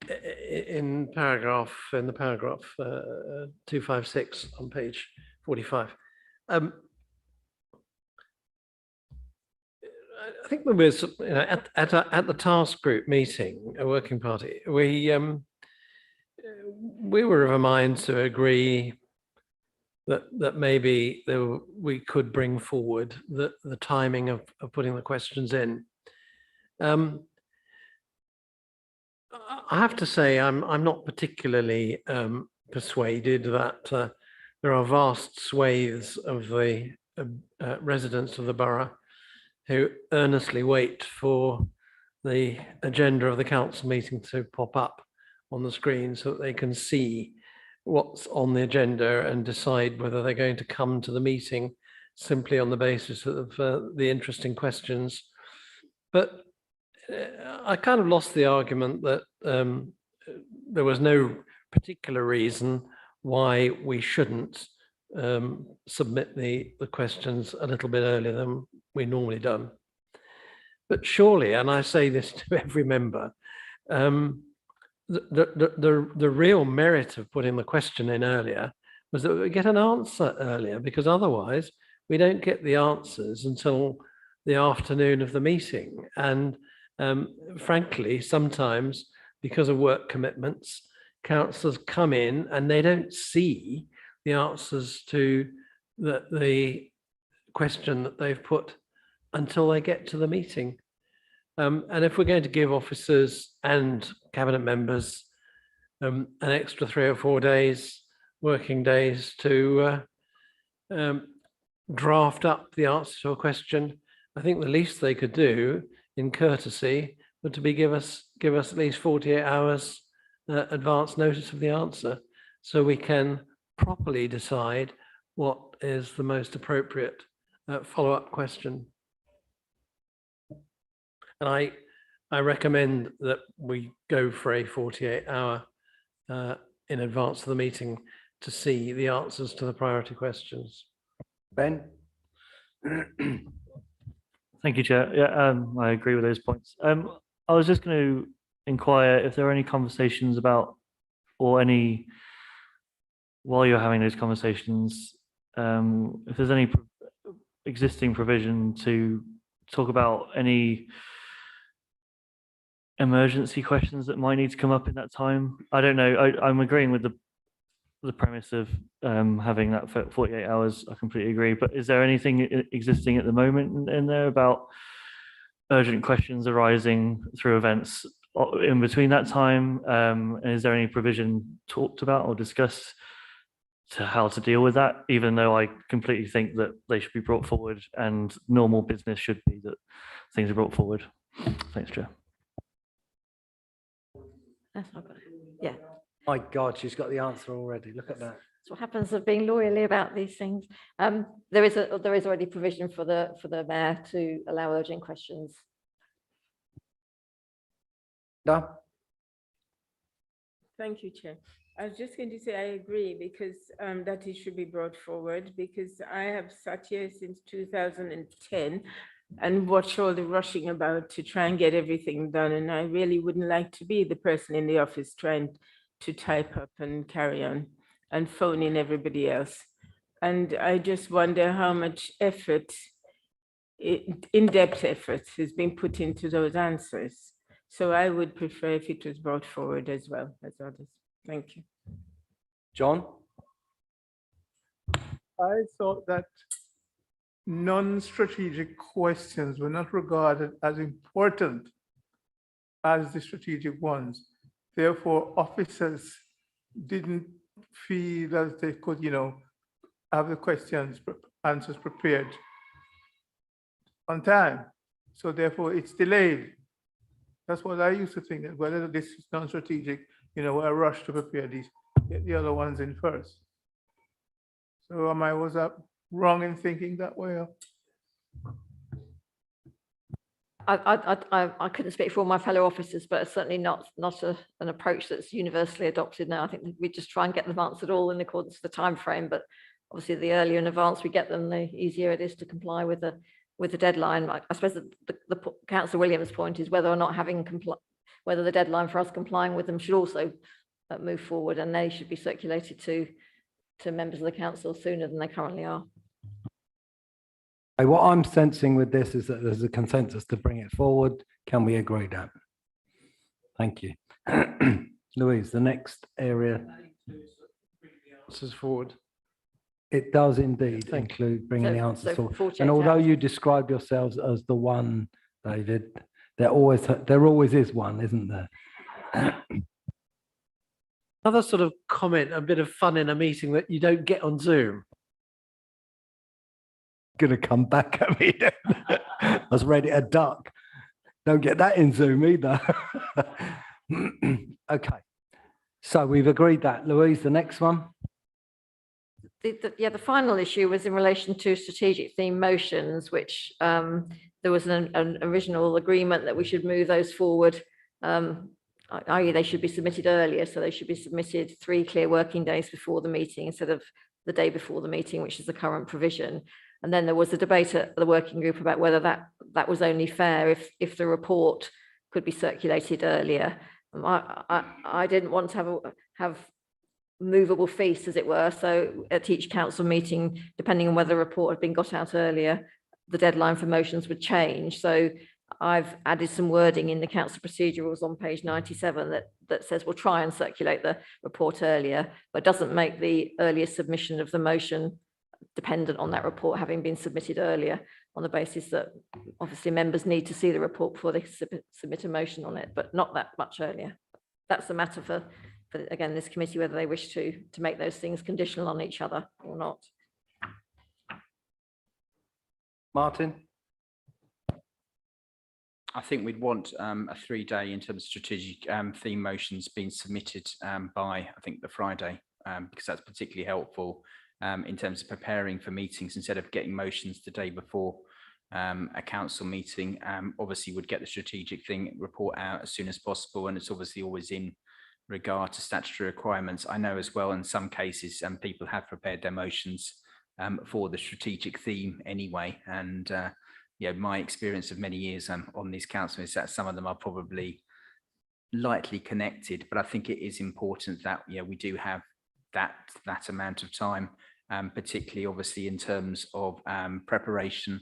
the paragraph 256 on page 45. I think when we were at the task group meeting, a working party, we were of a mind to agree that maybe we could bring forward the timing of putting the questions in. I have to say I'm not particularly persuaded that there are vast swathes of the residents of the borough who earnestly wait for the agenda of the council meeting to pop up on the screen so that they can see what's on the agenda and decide whether they're going to come to the meeting simply on the basis of the interesting questions. But I kind of lost the argument that there was no particular reason why we shouldn't submit the questions a little bit earlier than we normally done. But surely, and I say this to every member, the real merit of putting the question in earlier was that we get an answer earlier, because otherwise we don't get the answers until the afternoon of the meeting. And frankly, sometimes because of work commitments, councillors come in and they don't see the answers to the question that they've put until they get to the meeting. And if we're going to give officers and cabinet members an extra 3 or 4 days, working days to draft up the answer to a question, I think the least they could do in courtesy would to be give us at least 48 hours advance notice of the answer, so we can properly decide what is the most appropriate follow-up question. And I recommend that we go for a 48-hour in advance of the meeting to see the answers to the priority questions. Ben? Thank you, Chair. Yeah, I agree with those points. I was just going to inquire if there are any conversations about, or any, while you're having those conversations, if there's any existing provision to talk about any emergency questions that might need to come up in that time. I don't know. I'm agreeing with the premise of having that for 48 hours. I completely agree. But is there anything existing at the moment in there about urgent questions arising through events in between that time? And is there any provision talked about or discussed to how to deal with that, even though I completely think that they should be brought forward and normal business should be that things are brought forward? Thanks, Chair. Yeah, My God, she's got the answer already. Look at that. that's what happens of being lawyerly about these things. There is already provision for the mayor to allow urgent questions. No? Thank you, Chair. I was just going to say I agree, because that it should be brought forward, because I have sat here since 2010 and watch all the rushing about to try and get everything done. And I really wouldn't like to be the person in the office trying to type up and carry on. and phoning everybody else. And I just wonder how much effort, in-depth effort has been put into those answers. So I would prefer if it was brought forward as well as others. Thank you. John? I thought that non-strategic questions were not regarded as important as the strategic ones. Therefore, officers didn't feel that they could, have the answers prepared on time. So therefore, it's delayed. That's what I used to think, that whether this is non-strategic, I rush to prepare these, get the other ones in first. So was I wrong in thinking that way? I couldn't speak for all my fellow officers, but it's certainly not an approach that's universally adopted now. I think we just try and get them answered all in accordance with the time frame. But obviously, the earlier in advance we get them, the easier it is to comply with the deadline. I suppose the Councillor Williams' point is whether or not whether the deadline for us complying with them should also move forward, and they should be circulated to members of the council sooner than they currently are. What I'm sensing with this is that there's a consensus to bring it forward. Can we agree that? Thank you. Louise, the next area. Answers forward. It does indeed Thank include bringing the So answers forward. 48 And although hours. you describe yourselves as the one, David, there always is one, isn't there? Another sort of comment, a bit of fun in a meeting that you don't get on Zoom. Gonna come back at me. I was ready to duck. Don't get that in Zoom either. Okay. So we've agreed that. Louise, the next one. The final issue was in relation to strategic theme motions, which there was an original agreement that we should move those forward, i.e. they should be submitted earlier. So they should be submitted 3 clear working days before the meeting instead of the day before the meeting, which is the current provision. And then there was a debate at the working group about whether that was only fair if the report could be circulated earlier. I didn't want to have movable feast, as it were. So at each council meeting, depending on whether the report had been got out earlier, the deadline for motions would change. So I've added some wording in the council procedure rules on page 97 that says we'll try and circulate the report earlier, but doesn't make the earliest submission of the motion dependent on that report having been submitted earlier, on the basis that obviously members need to see the report before they submit a motion on it, but not that much earlier. That's a matter for again, this committee, whether they wish to make those things conditional on each other or not. Martin? I think we'd want a 3-day in terms of strategic theme motions being submitted by, I think, the Friday, because that's particularly helpful in terms of preparing for meetings instead of getting motions the day before a council meeting. Obviously, would get the strategic thing report out as soon as possible, and it's obviously always in regard to statutory requirements. I know as well in some cases people have prepared their motions for the strategic theme anyway, and my experience of many years on these councils is that some of them are probably lightly connected, but I think it is important that we do have that amount of time, particularly obviously in terms of preparation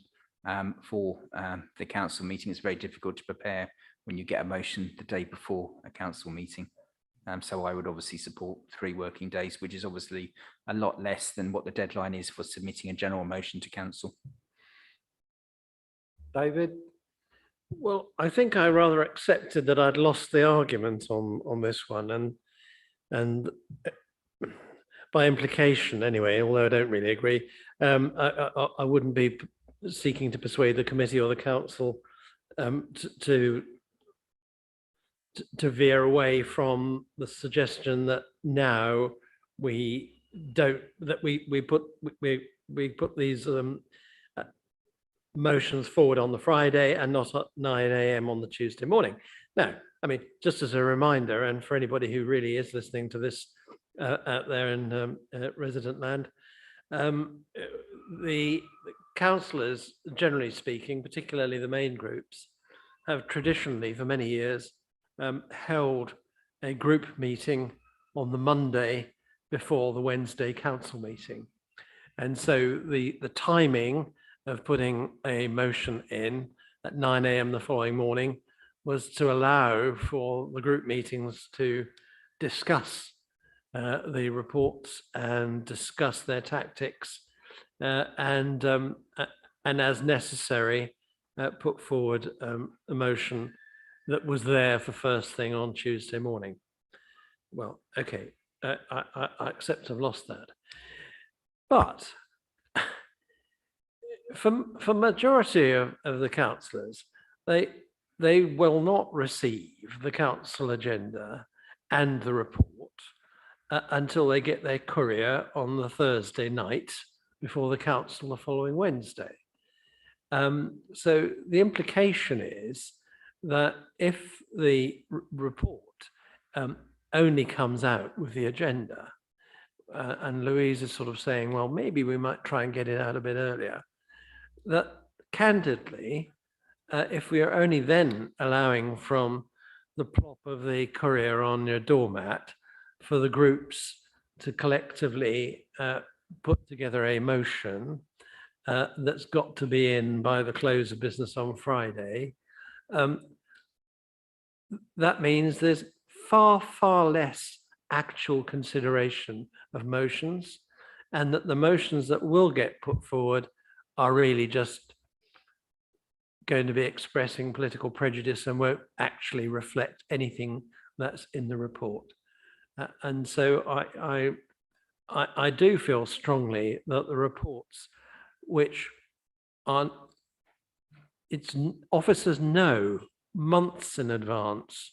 for the council meeting. It's very difficult to prepare when you get a motion the day before a council meeting. So I would obviously support 3 working days, which is obviously a lot less than what the deadline is for submitting a general motion to council. David? Well, I think I rather accepted that I'd lost the argument on this one, and by implication anyway, although I don't really agree, I wouldn't be seeking to persuade the committee or the council to veer away from the suggestion that now we put these motions forward on the Friday and not at 9 AM on the Tuesday morning. Now, I mean, just as a reminder, and for anybody who really is listening to this out there in resident land, the councillors, generally speaking, particularly the main groups, have traditionally for many years held a group meeting on the Monday before the Wednesday council meeting. And so the timing of putting a motion in at 9 a.m. the following morning was to allow for the group meetings to discuss the reports and discuss their tactics and as necessary, put forward a motion that was there for first thing on Tuesday morning. Well, okay, I accept I've lost that. But for majority of the councillors, they will not receive the council agenda and the report until they get their courier on the Thursday night before the council the following Wednesday. So the implication is that if the report only comes out with the agenda, and Louise is sort of saying, well, maybe we might try and get it out a bit earlier, that candidly, if we are only then allowing from the plop of the courier on your doormat for the groups to collectively put together a motion that's got to be in by the close of business on Friday, that means there's far less actual consideration of motions, and that the motions that will get put forward are really just going to be expressing political prejudice and won't actually reflect anything that's in the report. And so I do feel strongly that the reports, which aren't, officers know months in advance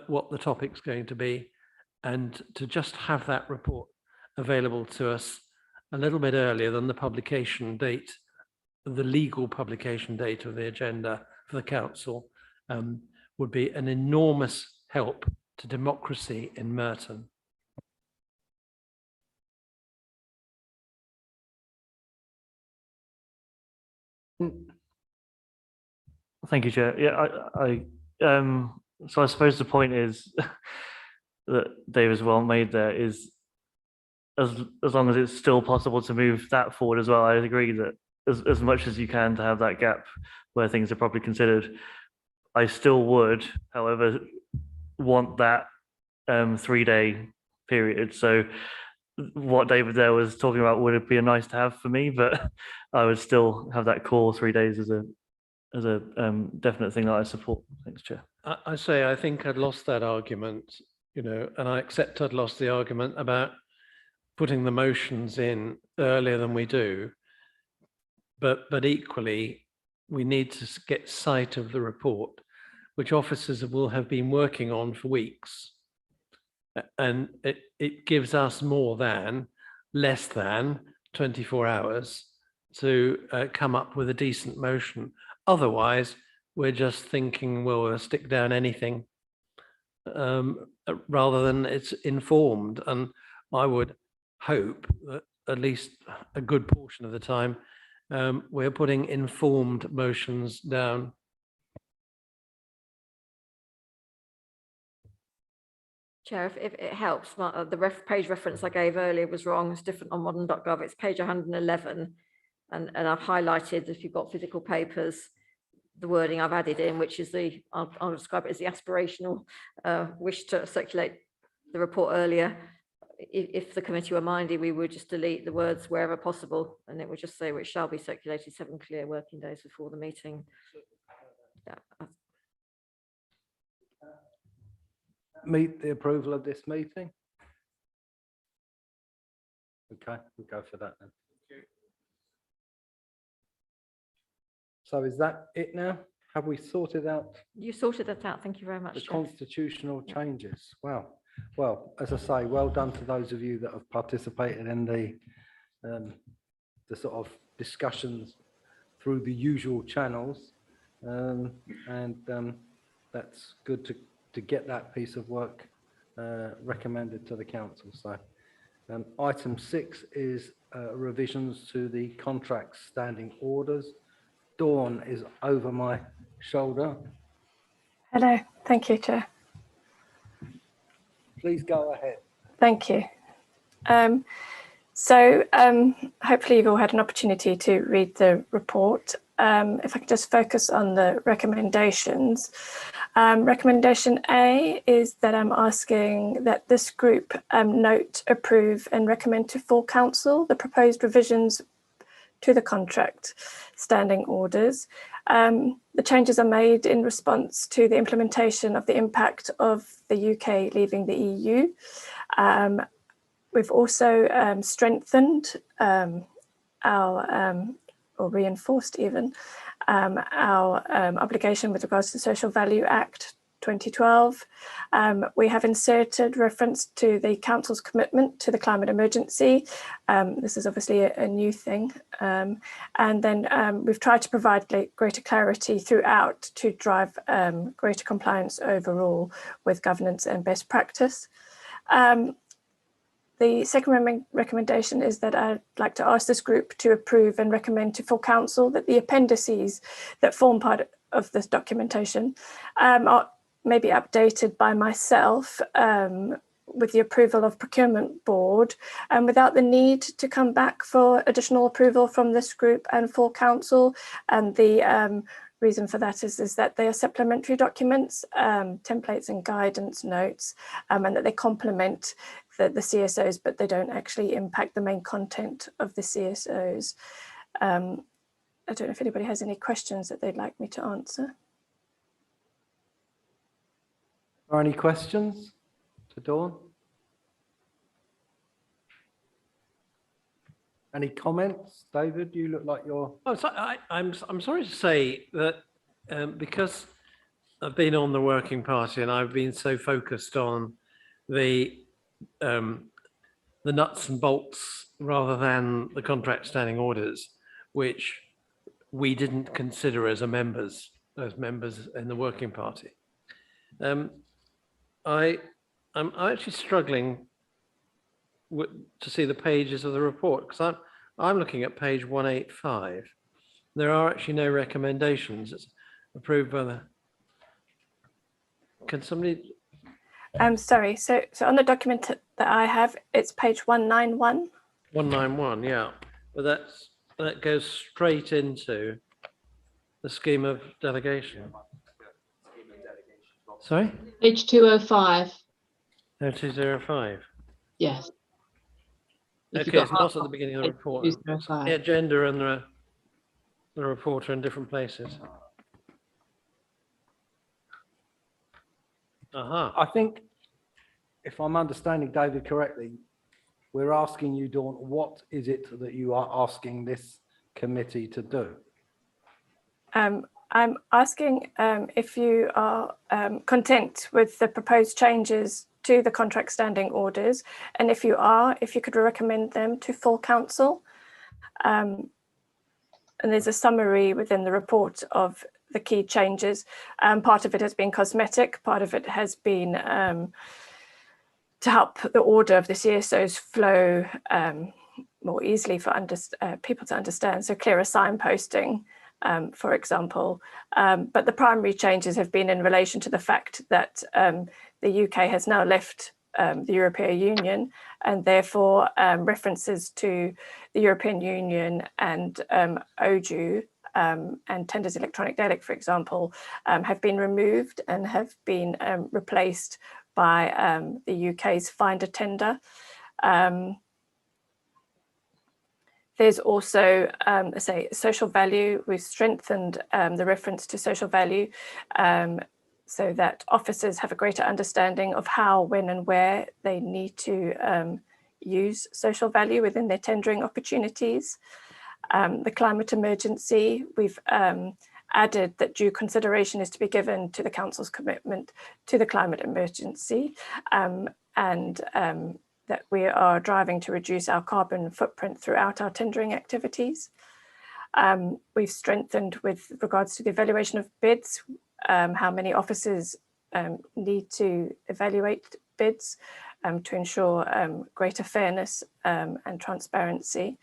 what the topic's going to be, and to just have that report available to us a little bit earlier than the publication date, the legal publication date of the agenda for the council, would be an enormous help to democracy in Merton. Thank you, Chair. Yeah, so I suppose the point is that David's well made there is as long as it's still possible to move that forward as well. I agree that as much as you can to have that gap where things are properly considered. I still would, however, want that 3-day period. So what David there was talking about would it be a nice to have for me, but I would still have that core 3 days as a definite thing that I support. Thanks, Chair. I say I think I'd lost that argument, and I accept I'd lost the argument about putting the motions in earlier than we do. But equally, we need to get sight of the report, which officers will have been working on for weeks. And it gives us less than 24 hours to come up with a decent motion. Otherwise, we're just thinking, well, we'll stick down anything rather than it's informed. And I would hope that at least a good portion of the time, we're putting informed motions down. Chair, if it helps, the page reference I gave earlier was wrong. It's different on modern.gov. It's page 111. And I've highlighted, if you've got physical papers, the wording I've added in, which is I'll describe it as the aspirational wish to circulate the report earlier. If the committee were minded, we would just delete the words wherever possible, and it would just say which shall be circulated 7 clear working days before the meeting. Yeah. Meet the approval of this meeting? Okay, we'll go for that then. So is that it now? Have we sorted out? You sorted that out. Thank you very much. The Chair. constitutional changes? Wow. Well, as I say, well done to those of you that have participated in the sort of discussions through the usual channels. That's good to get that piece of work recommended to the council. So item 6 is revisions to the contract standing orders. Dawn is over my shoulder. Hello, thank you, Chair. Please go ahead. Thank you. Hopefully you've all had an opportunity to read the report. If I could just focus on the recommendations. Recommendation A is that I'm asking that this group note, approve and recommend to full council the proposed revisions to the contract standing orders. The changes are made in response to the implementation of the impact of the UK leaving the EU. We've also strengthened or reinforced even, our obligation with regards to the Social Value Act 2012. We have inserted reference to the Council's commitment to the climate emergency. This is obviously a new thing. And then we've tried to provide greater clarity throughout to drive greater compliance overall with governance and best practice. The second recommendation is that I'd like to ask this group to approve and recommend to full council that the appendices that form part of this documentation are maybe updated by myself with the approval of procurement board and without the need to come back for additional approval from this group and full council. And the reason for that is that they are supplementary documents, templates and guidance notes, and that they complement the CSOs, but they don't actually impact the main content of the CSOs. I don't know if anybody has any questions that they'd like me to answer. Are any questions to Dawn? Any comments? David, you look like you're... Oh, so I'm sorry to say that because I've been on the working party and I've been so focused on the nuts and bolts rather than the contract standing orders, which we didn't consider as members in the working party. I'm actually struggling to see the pages of the report because I'm looking at page 185. There are actually no recommendations. It's approved by the. Can somebody? Sorry. So on the document that I have, it's page 191. 191, yeah, but that goes straight into the scheme of delegation. Sorry? Page 205. 0205. Yes. If you've Okay, got it's not at the beginning of the report. 205. The agenda and the report are in different places. Aha. I think, if I'm understanding David correctly, we're asking you, Dawn, what is it that you are asking this committee to do? I'm asking if you are content with the proposed changes to the contract standing orders, and if you are, if you could recommend them to full council. And there's a summary within the report of the key changes. Part of it has been cosmetic, part of it has been to help the order of the CSOs flow more easily for people to understand, so clearer signposting, for example. But the primary changes have been in relation to the fact that the UK has now left the European Union, and therefore references to the European Union and OJEU and Tenders Electronic Delegate, for example, have been removed and have been replaced by the UK's Find a Tender. There's also, say, social value. We've strengthened the reference to social value so that officers have a greater understanding of how, when and where they need to use social value within their tendering opportunities. The climate emergency, we've added that due consideration is to be given to the Council's commitment to the climate emergency and that we are driving to reduce our carbon footprint throughout our tendering activities. We've strengthened with regards to the evaluation of bids, how many officers need to evaluate bids to ensure greater fairness and transparency.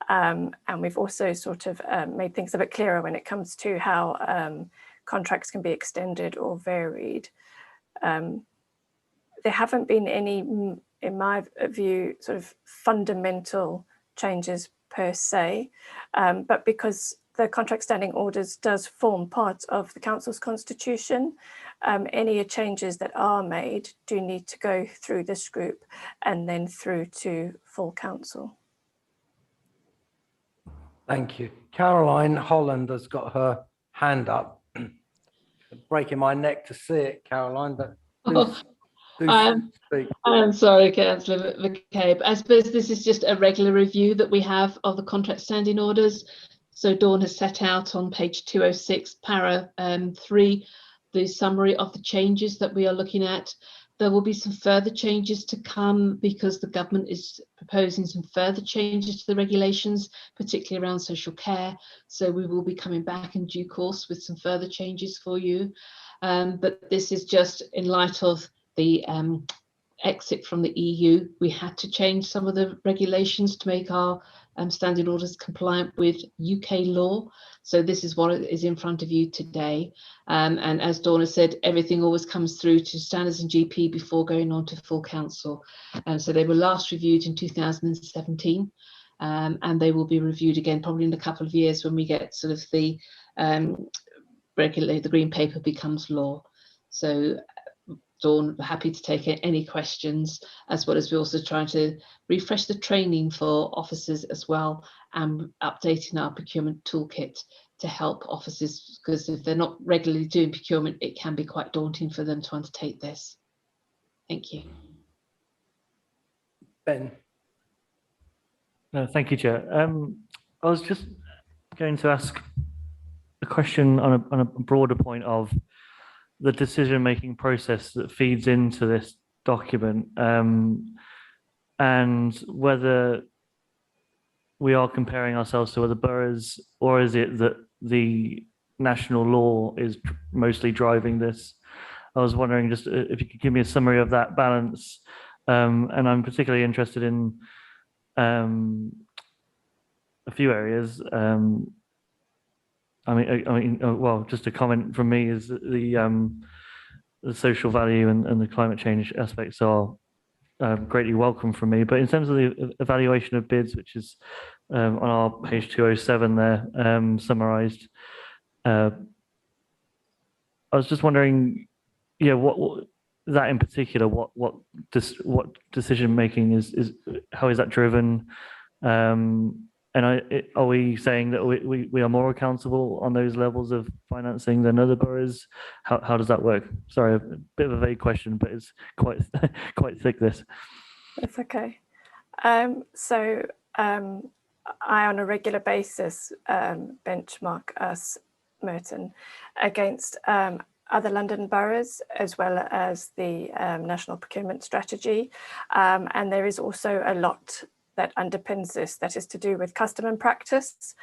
And we've also sort of made things a bit clearer when it comes to how contracts can be extended or varied. There haven't been any in my view, sort of fundamental changes per se, but because the contract standing orders does form part of the council's constitution, any changes that are made do need to go through this group and then through to full council. Thank you. Caroline Holland has got her hand up. Breaking my neck to see it, Caroline, but speak. I'm sorry, Councillor McCabe. I suppose this is just a regular review that we have of the contract standing orders. So Dawn has set out on page 206, para 3, the summary of the changes that we are looking at. There will be some further changes to come because the government is proposing some further changes to the regulations, particularly around social care. So we will be coming back in due course with some further changes for you. But this is just in light of the exit from the EU. We had to change some of the regulations to make our standing orders compliant with UK law. So this is what is in front of you today. And as Dawn has said, everything always comes through to standards and GP before going on to full council. And so they were last reviewed in 2017, and they will be reviewed again probably in a couple of years when we get sort of the the green paper becomes law. So Dawn, happy to take any questions, as well as we're also trying to refresh the training for officers as well, and updating our procurement toolkit to help officers, because if they're not regularly doing procurement, it can be quite daunting for them to undertake this. Thank you. Ben. No, thank you, Chair. I was just going to ask a question on a broader point of the decision-making process that feeds into this document, and whether we are comparing ourselves to other boroughs, or is it that the national law is mostly driving this? I was wondering just if you could give me a summary of that balance, and I'm particularly interested in a few areas. Well, just a comment from me is that the social value and the climate change aspects are greatly welcome from me. But in terms of the evaluation of bids, which is on our page 207 there, summarised, I was just wondering, yeah, what that in particular, what decision making is how is that driven? And are we saying that we are more accountable on those levels of financing than other boroughs? How does that work? Sorry, a bit of a vague question, but it's quite quite thick, this. That's okay. So I, on a regular basis, benchmark us, Merton, against other London boroughs, as well as the National Procurement Strategy. And there is also a lot that underpins this, that is to do with custom and practice,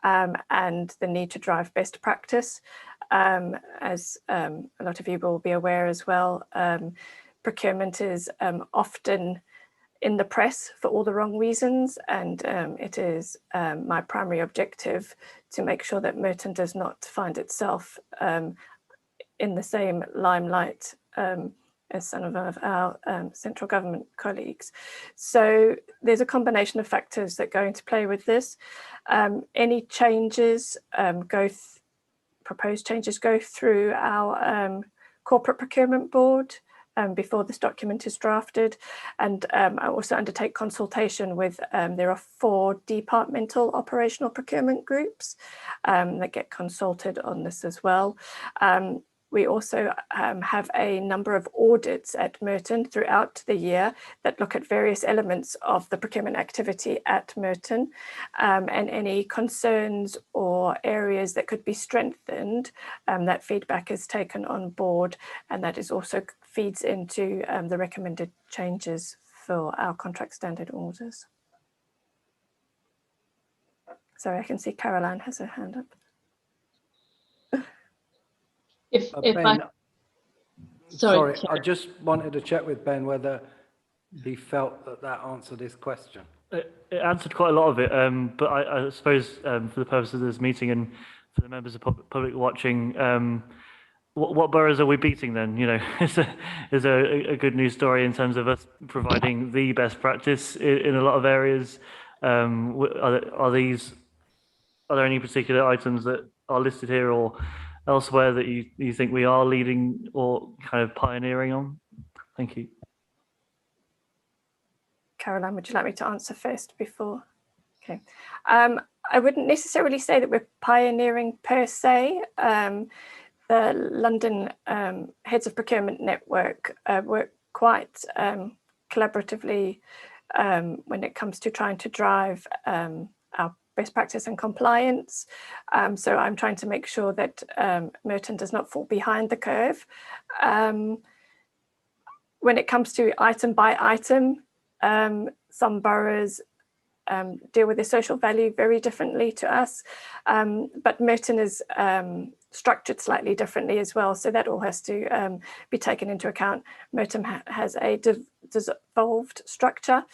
and the need to drive best practice. As a lot of you will be aware as well, procurement is often in the press for all the wrong reasons, and it is my primary objective to make sure that Merton does not find itself in the same limelight as some of our central government colleagues. So there's a combination of factors that go into play with this. Any changes proposed changes go through our corporate procurement board before this document is drafted, and I also undertake consultation with, there are 4 departmental operational procurement groups that get consulted on this as well. We also have a number of audits at Merton throughout the year that look at various elements of the procurement activity at Merton, and any concerns or areas that could be strengthened, that feedback is taken on board, and that is also feeds into the recommended changes for our contract standard orders. Sorry, I can see Caroline has her hand up. Ben, sorry, I just wanted to check with Ben whether he felt that answered his question. It answered quite a lot of it, but I suppose for the purpose of this meeting and for the members of public watching, what boroughs are we beating then? You know, is a good news story in terms of us providing the best practice in a lot of areas. Are there any particular items that are listed here or elsewhere that you think we are leading or kind of pioneering on? Thank you. Caroline, would you like me to answer first before? Okay. I wouldn't necessarily say that we're pioneering per se. The London Heads of Procurement Network work quite collaboratively when it comes to trying to drive our best practice and compliance. So I'm trying to make sure that Merton does not fall behind the curve. When it comes to item by item, some boroughs deal with the social value very differently to us, but Merton is structured slightly differently as well, so that all has to be taken into account. Merton has a devolved structure,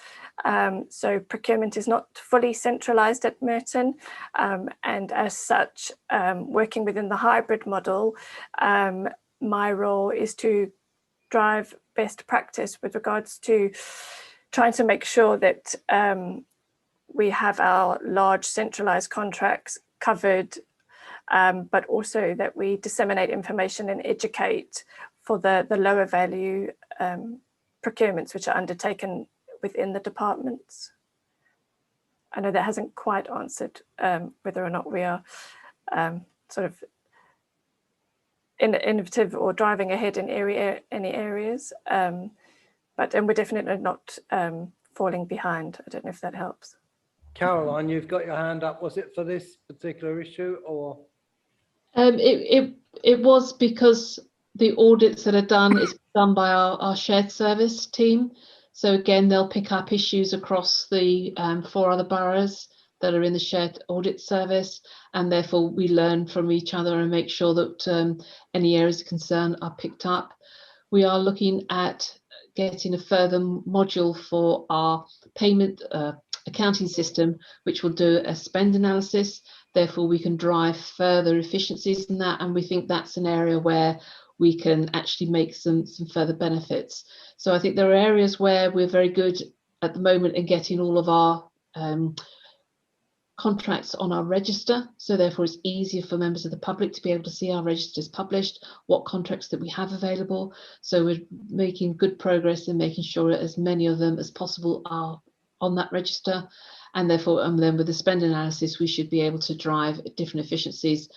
so procurement is not fully centralised at Merton, and as such, working within the hybrid model, my role is to drive best practice with regards to trying to make sure that we have our large centralized contracts covered, but also that we disseminate information and educate for the lower value procurements which are undertaken within the departments. I know that hasn't quite answered whether or not we are sort of innovative or driving ahead in any areas, and we're definitely not falling behind. I don't know if that helps. Caroline, you've got your hand up. Was it for this particular issue or? It was because the audits that are done is done by our shared service team. So again, they'll pick up issues across the 4 other boroughs that are in the shared audit service, and therefore we learn from each other and make sure that any areas of concern are picked up. We are looking at getting a further module for our payment accounting system, which will do a spend analysis. Therefore, we can drive further efficiencies in that, and we think that's an area where we can actually make some further benefits. So I think there are areas where we're very good at the moment in getting all of our contracts on our register. So therefore, it's easier for members of the public to be able to see our registers published, what contracts that we have available. So we're making good progress in making sure that as many of them as possible are on that register, and therefore then with the spend analysis we should be able to drive different efficiencies,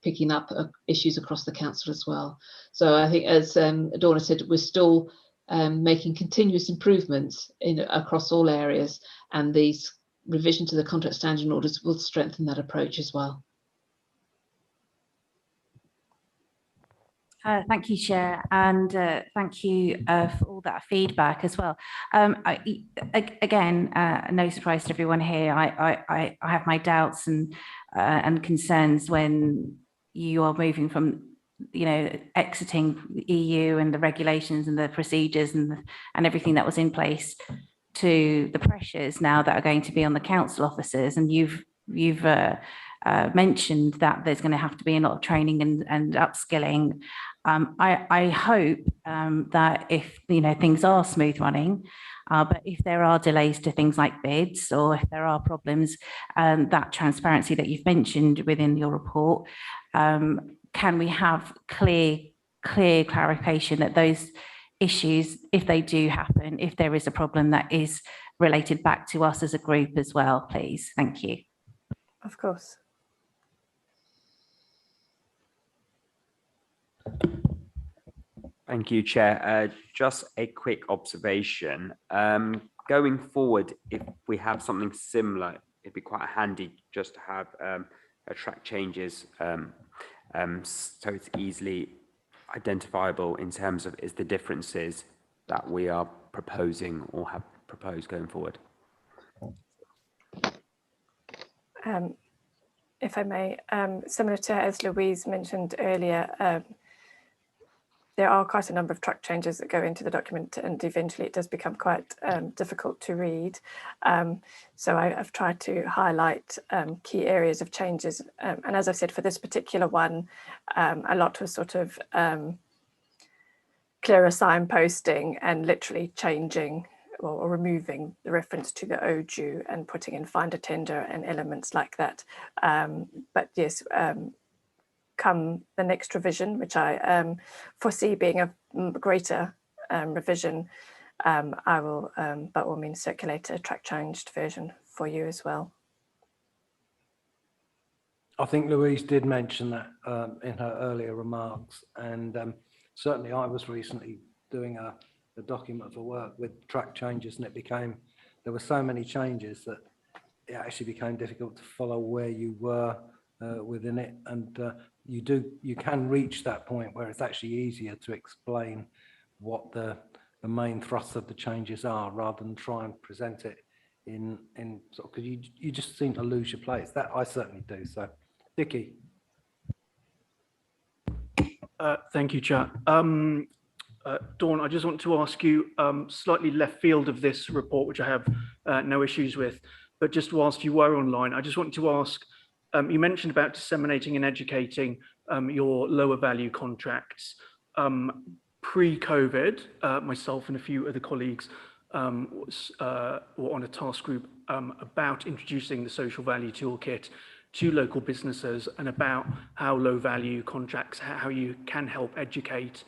picking up issues across the council as well. So I think, as Adorna said, we're still making continuous improvements across all areas, and these revision to the contract standing orders will strengthen that approach as well. Thank you, Chair, and thank you for all that feedback as well. Again, no surprise to everyone here. I have my doubts and concerns when you are moving from, exiting the EU and the regulations and the procedures and everything that was in place to the pressures now that are going to be on the council officers, and you've mentioned that there's going to have to be a lot of training and upskilling. I hope that if things are smooth running, but if there are delays to things like bids, or if there are problems, that transparency that you've mentioned within your report, can we have clear clarification that those issues, if they do happen, if there is a problem, that is related back to us as a group as well, please? Thank you. Of course. Thank you, Chair. Just a quick observation. Going forward, if we have something similar, it'd be quite handy just to have track changes so it's easily identifiable in terms of the differences that we are proposing or have proposed going forward. If I may, similar to as Louise mentioned earlier, there are quite a number of track changes that go into the document, and eventually it does become quite difficult to read. So I've tried to highlight key areas of changes. And as I've said, for this particular one, a lot was sort of clearer signposting and literally changing or removing the reference to the OJU and putting in find a tender and elements like that. But yes, come the next revision, which I foresee being a greater revision, I will by all means circulate a track changed version for you as well. I think Louise did mention that in her earlier remarks, and certainly I was recently doing a document for work with track changes, and there were so many changes that it actually became difficult to follow where you were within it. And you can reach that point where it's actually easier to explain what the main thrust of the changes are, rather than try and present it in sort of, because you just seem to lose your place. That I certainly do. So, Vicky. Thank you, Chair. Dawn, I just want to ask you, slightly left field of this report, which I have no issues with, but just whilst you were online, I just want to ask, you mentioned about disseminating and educating your lower value contracts. Pre-COVID, myself and a few other colleagues were on a task group about introducing the social value toolkit to local businesses, and about how low value contracts, how you can help educate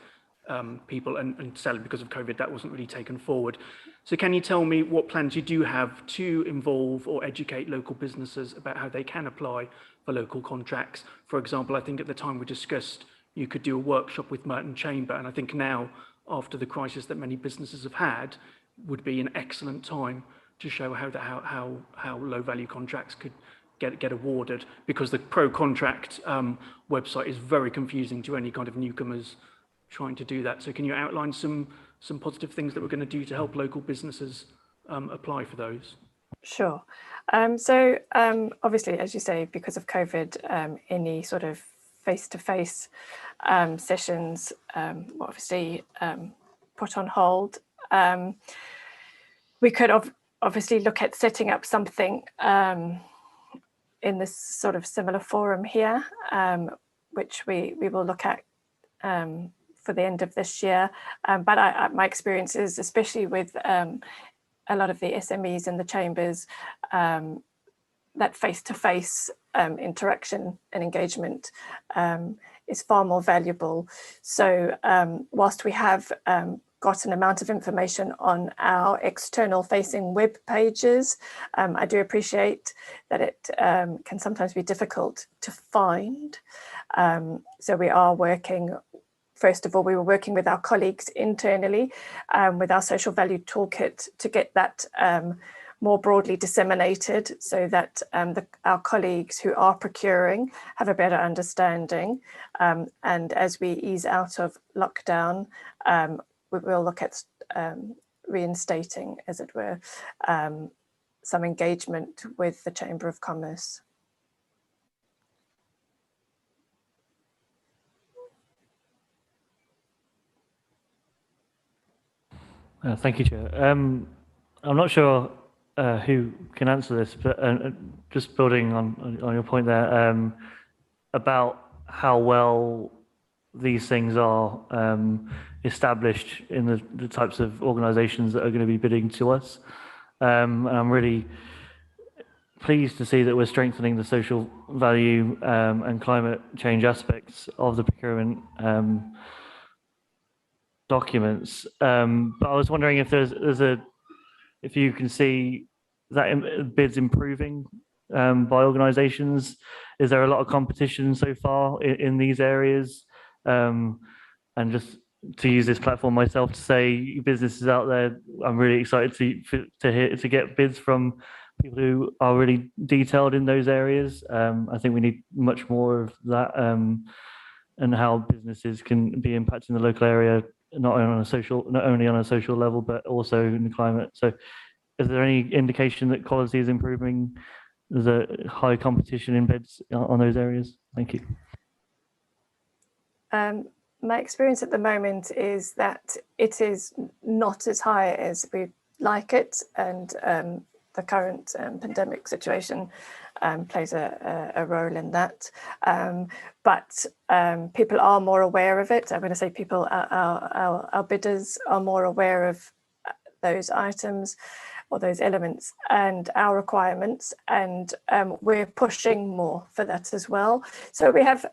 people, and sadly because of COVID that wasn't really taken forward. So can you tell me what plans you do have to involve or educate local businesses about how they can apply for local contracts? For example, I think at the time we discussed you could do a workshop with Merton Chamber, and I think now, after the crisis that many businesses have had, would be an excellent time to show how low value contracts could get awarded, because the pro contract website is very confusing to any kind of newcomers trying to do that. So can you outline some positive things that we're going to do to help local businesses apply for those? Sure. So obviously, as you say, because of COVID, any sort of face-to-face sessions were obviously put on hold. We could obviously look at setting up something in this sort of similar forum here, which we will look at for the end of this year. But my experience is, especially with a lot of the SMEs in the chambers, that face-to-face interaction and engagement is far more valuable. So whilst we have got an amount of information on our external facing web pages, I do appreciate that it can sometimes be difficult to find. So we are working, first of all, we were working with our colleagues internally with our social value toolkit to get that more broadly disseminated, so that our colleagues who are procuring have a better understanding. And as we ease out of lockdown, we will look at reinstating, as it were, some engagement with the Chamber of Commerce. Thank you, Chair. I'm not sure who can answer this, but just building on your point there about how well these things are established in the types of organisations that are going to be bidding to us. And I'm really pleased to see that we're strengthening the social value and climate change aspects of the procurement documents. But I was wondering if if you can see that bids improving by organisations. Is there a lot of competition so far in these areas? And just to use this platform myself to say, businesses out there, I'm really excited to get bids from people who are really detailed in those areas. I think we need much more of that, and how businesses can be impacting the local area, not only on a social level, but also in the climate. So is there any indication that quality is improving? There's a high competition in bids on those areas? Thank you. my experience at the moment is that it is not as high as we like it, and the current pandemic situation plays a role in that. But people are more aware of it. I'm going to say people, our bidders are more aware of those items or those elements and our requirements, and we're pushing more for that as well. So we have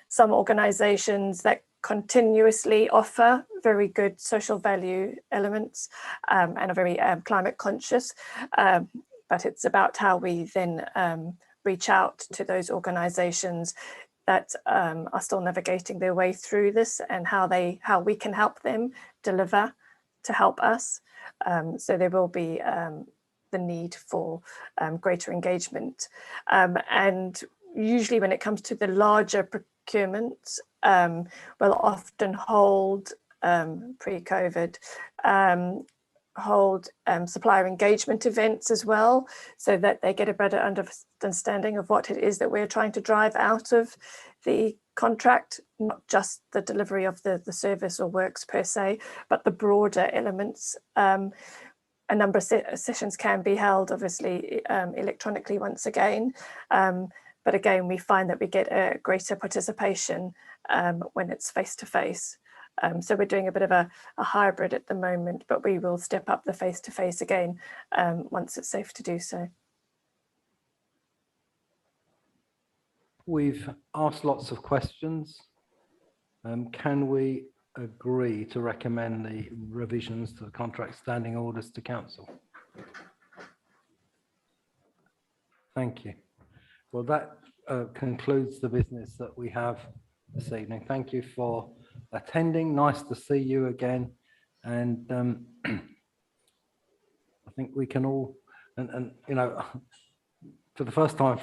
some organisations that continuously offer very good social value elements and are very climate conscious, but it's about how we then reach out to those organisations that are still navigating their way through this, and how we can help them deliver to help us. So there will be the need for greater engagement. And usually when it comes to the larger procurements, we'll often hold, pre-COVID, hold supplier engagement events as well, so that they get a better understanding of what it is that we're trying to drive out of the contract, not just the delivery of the service or works per se, but the broader elements. A number of sessions can be held, obviously, electronically once again. But again, we find that we get a greater participation when it's face-to-face. So we're doing a bit of a hybrid at the moment, but we will step up the face-to-face again once it's safe to do so. We've asked lots of questions. Can we agree to recommend the revisions to the contract standing orders to council? Thank you. Well, that concludes the business that we have this evening. Thank you for attending. Nice to see you again. And I think we can all, and you know, for the first time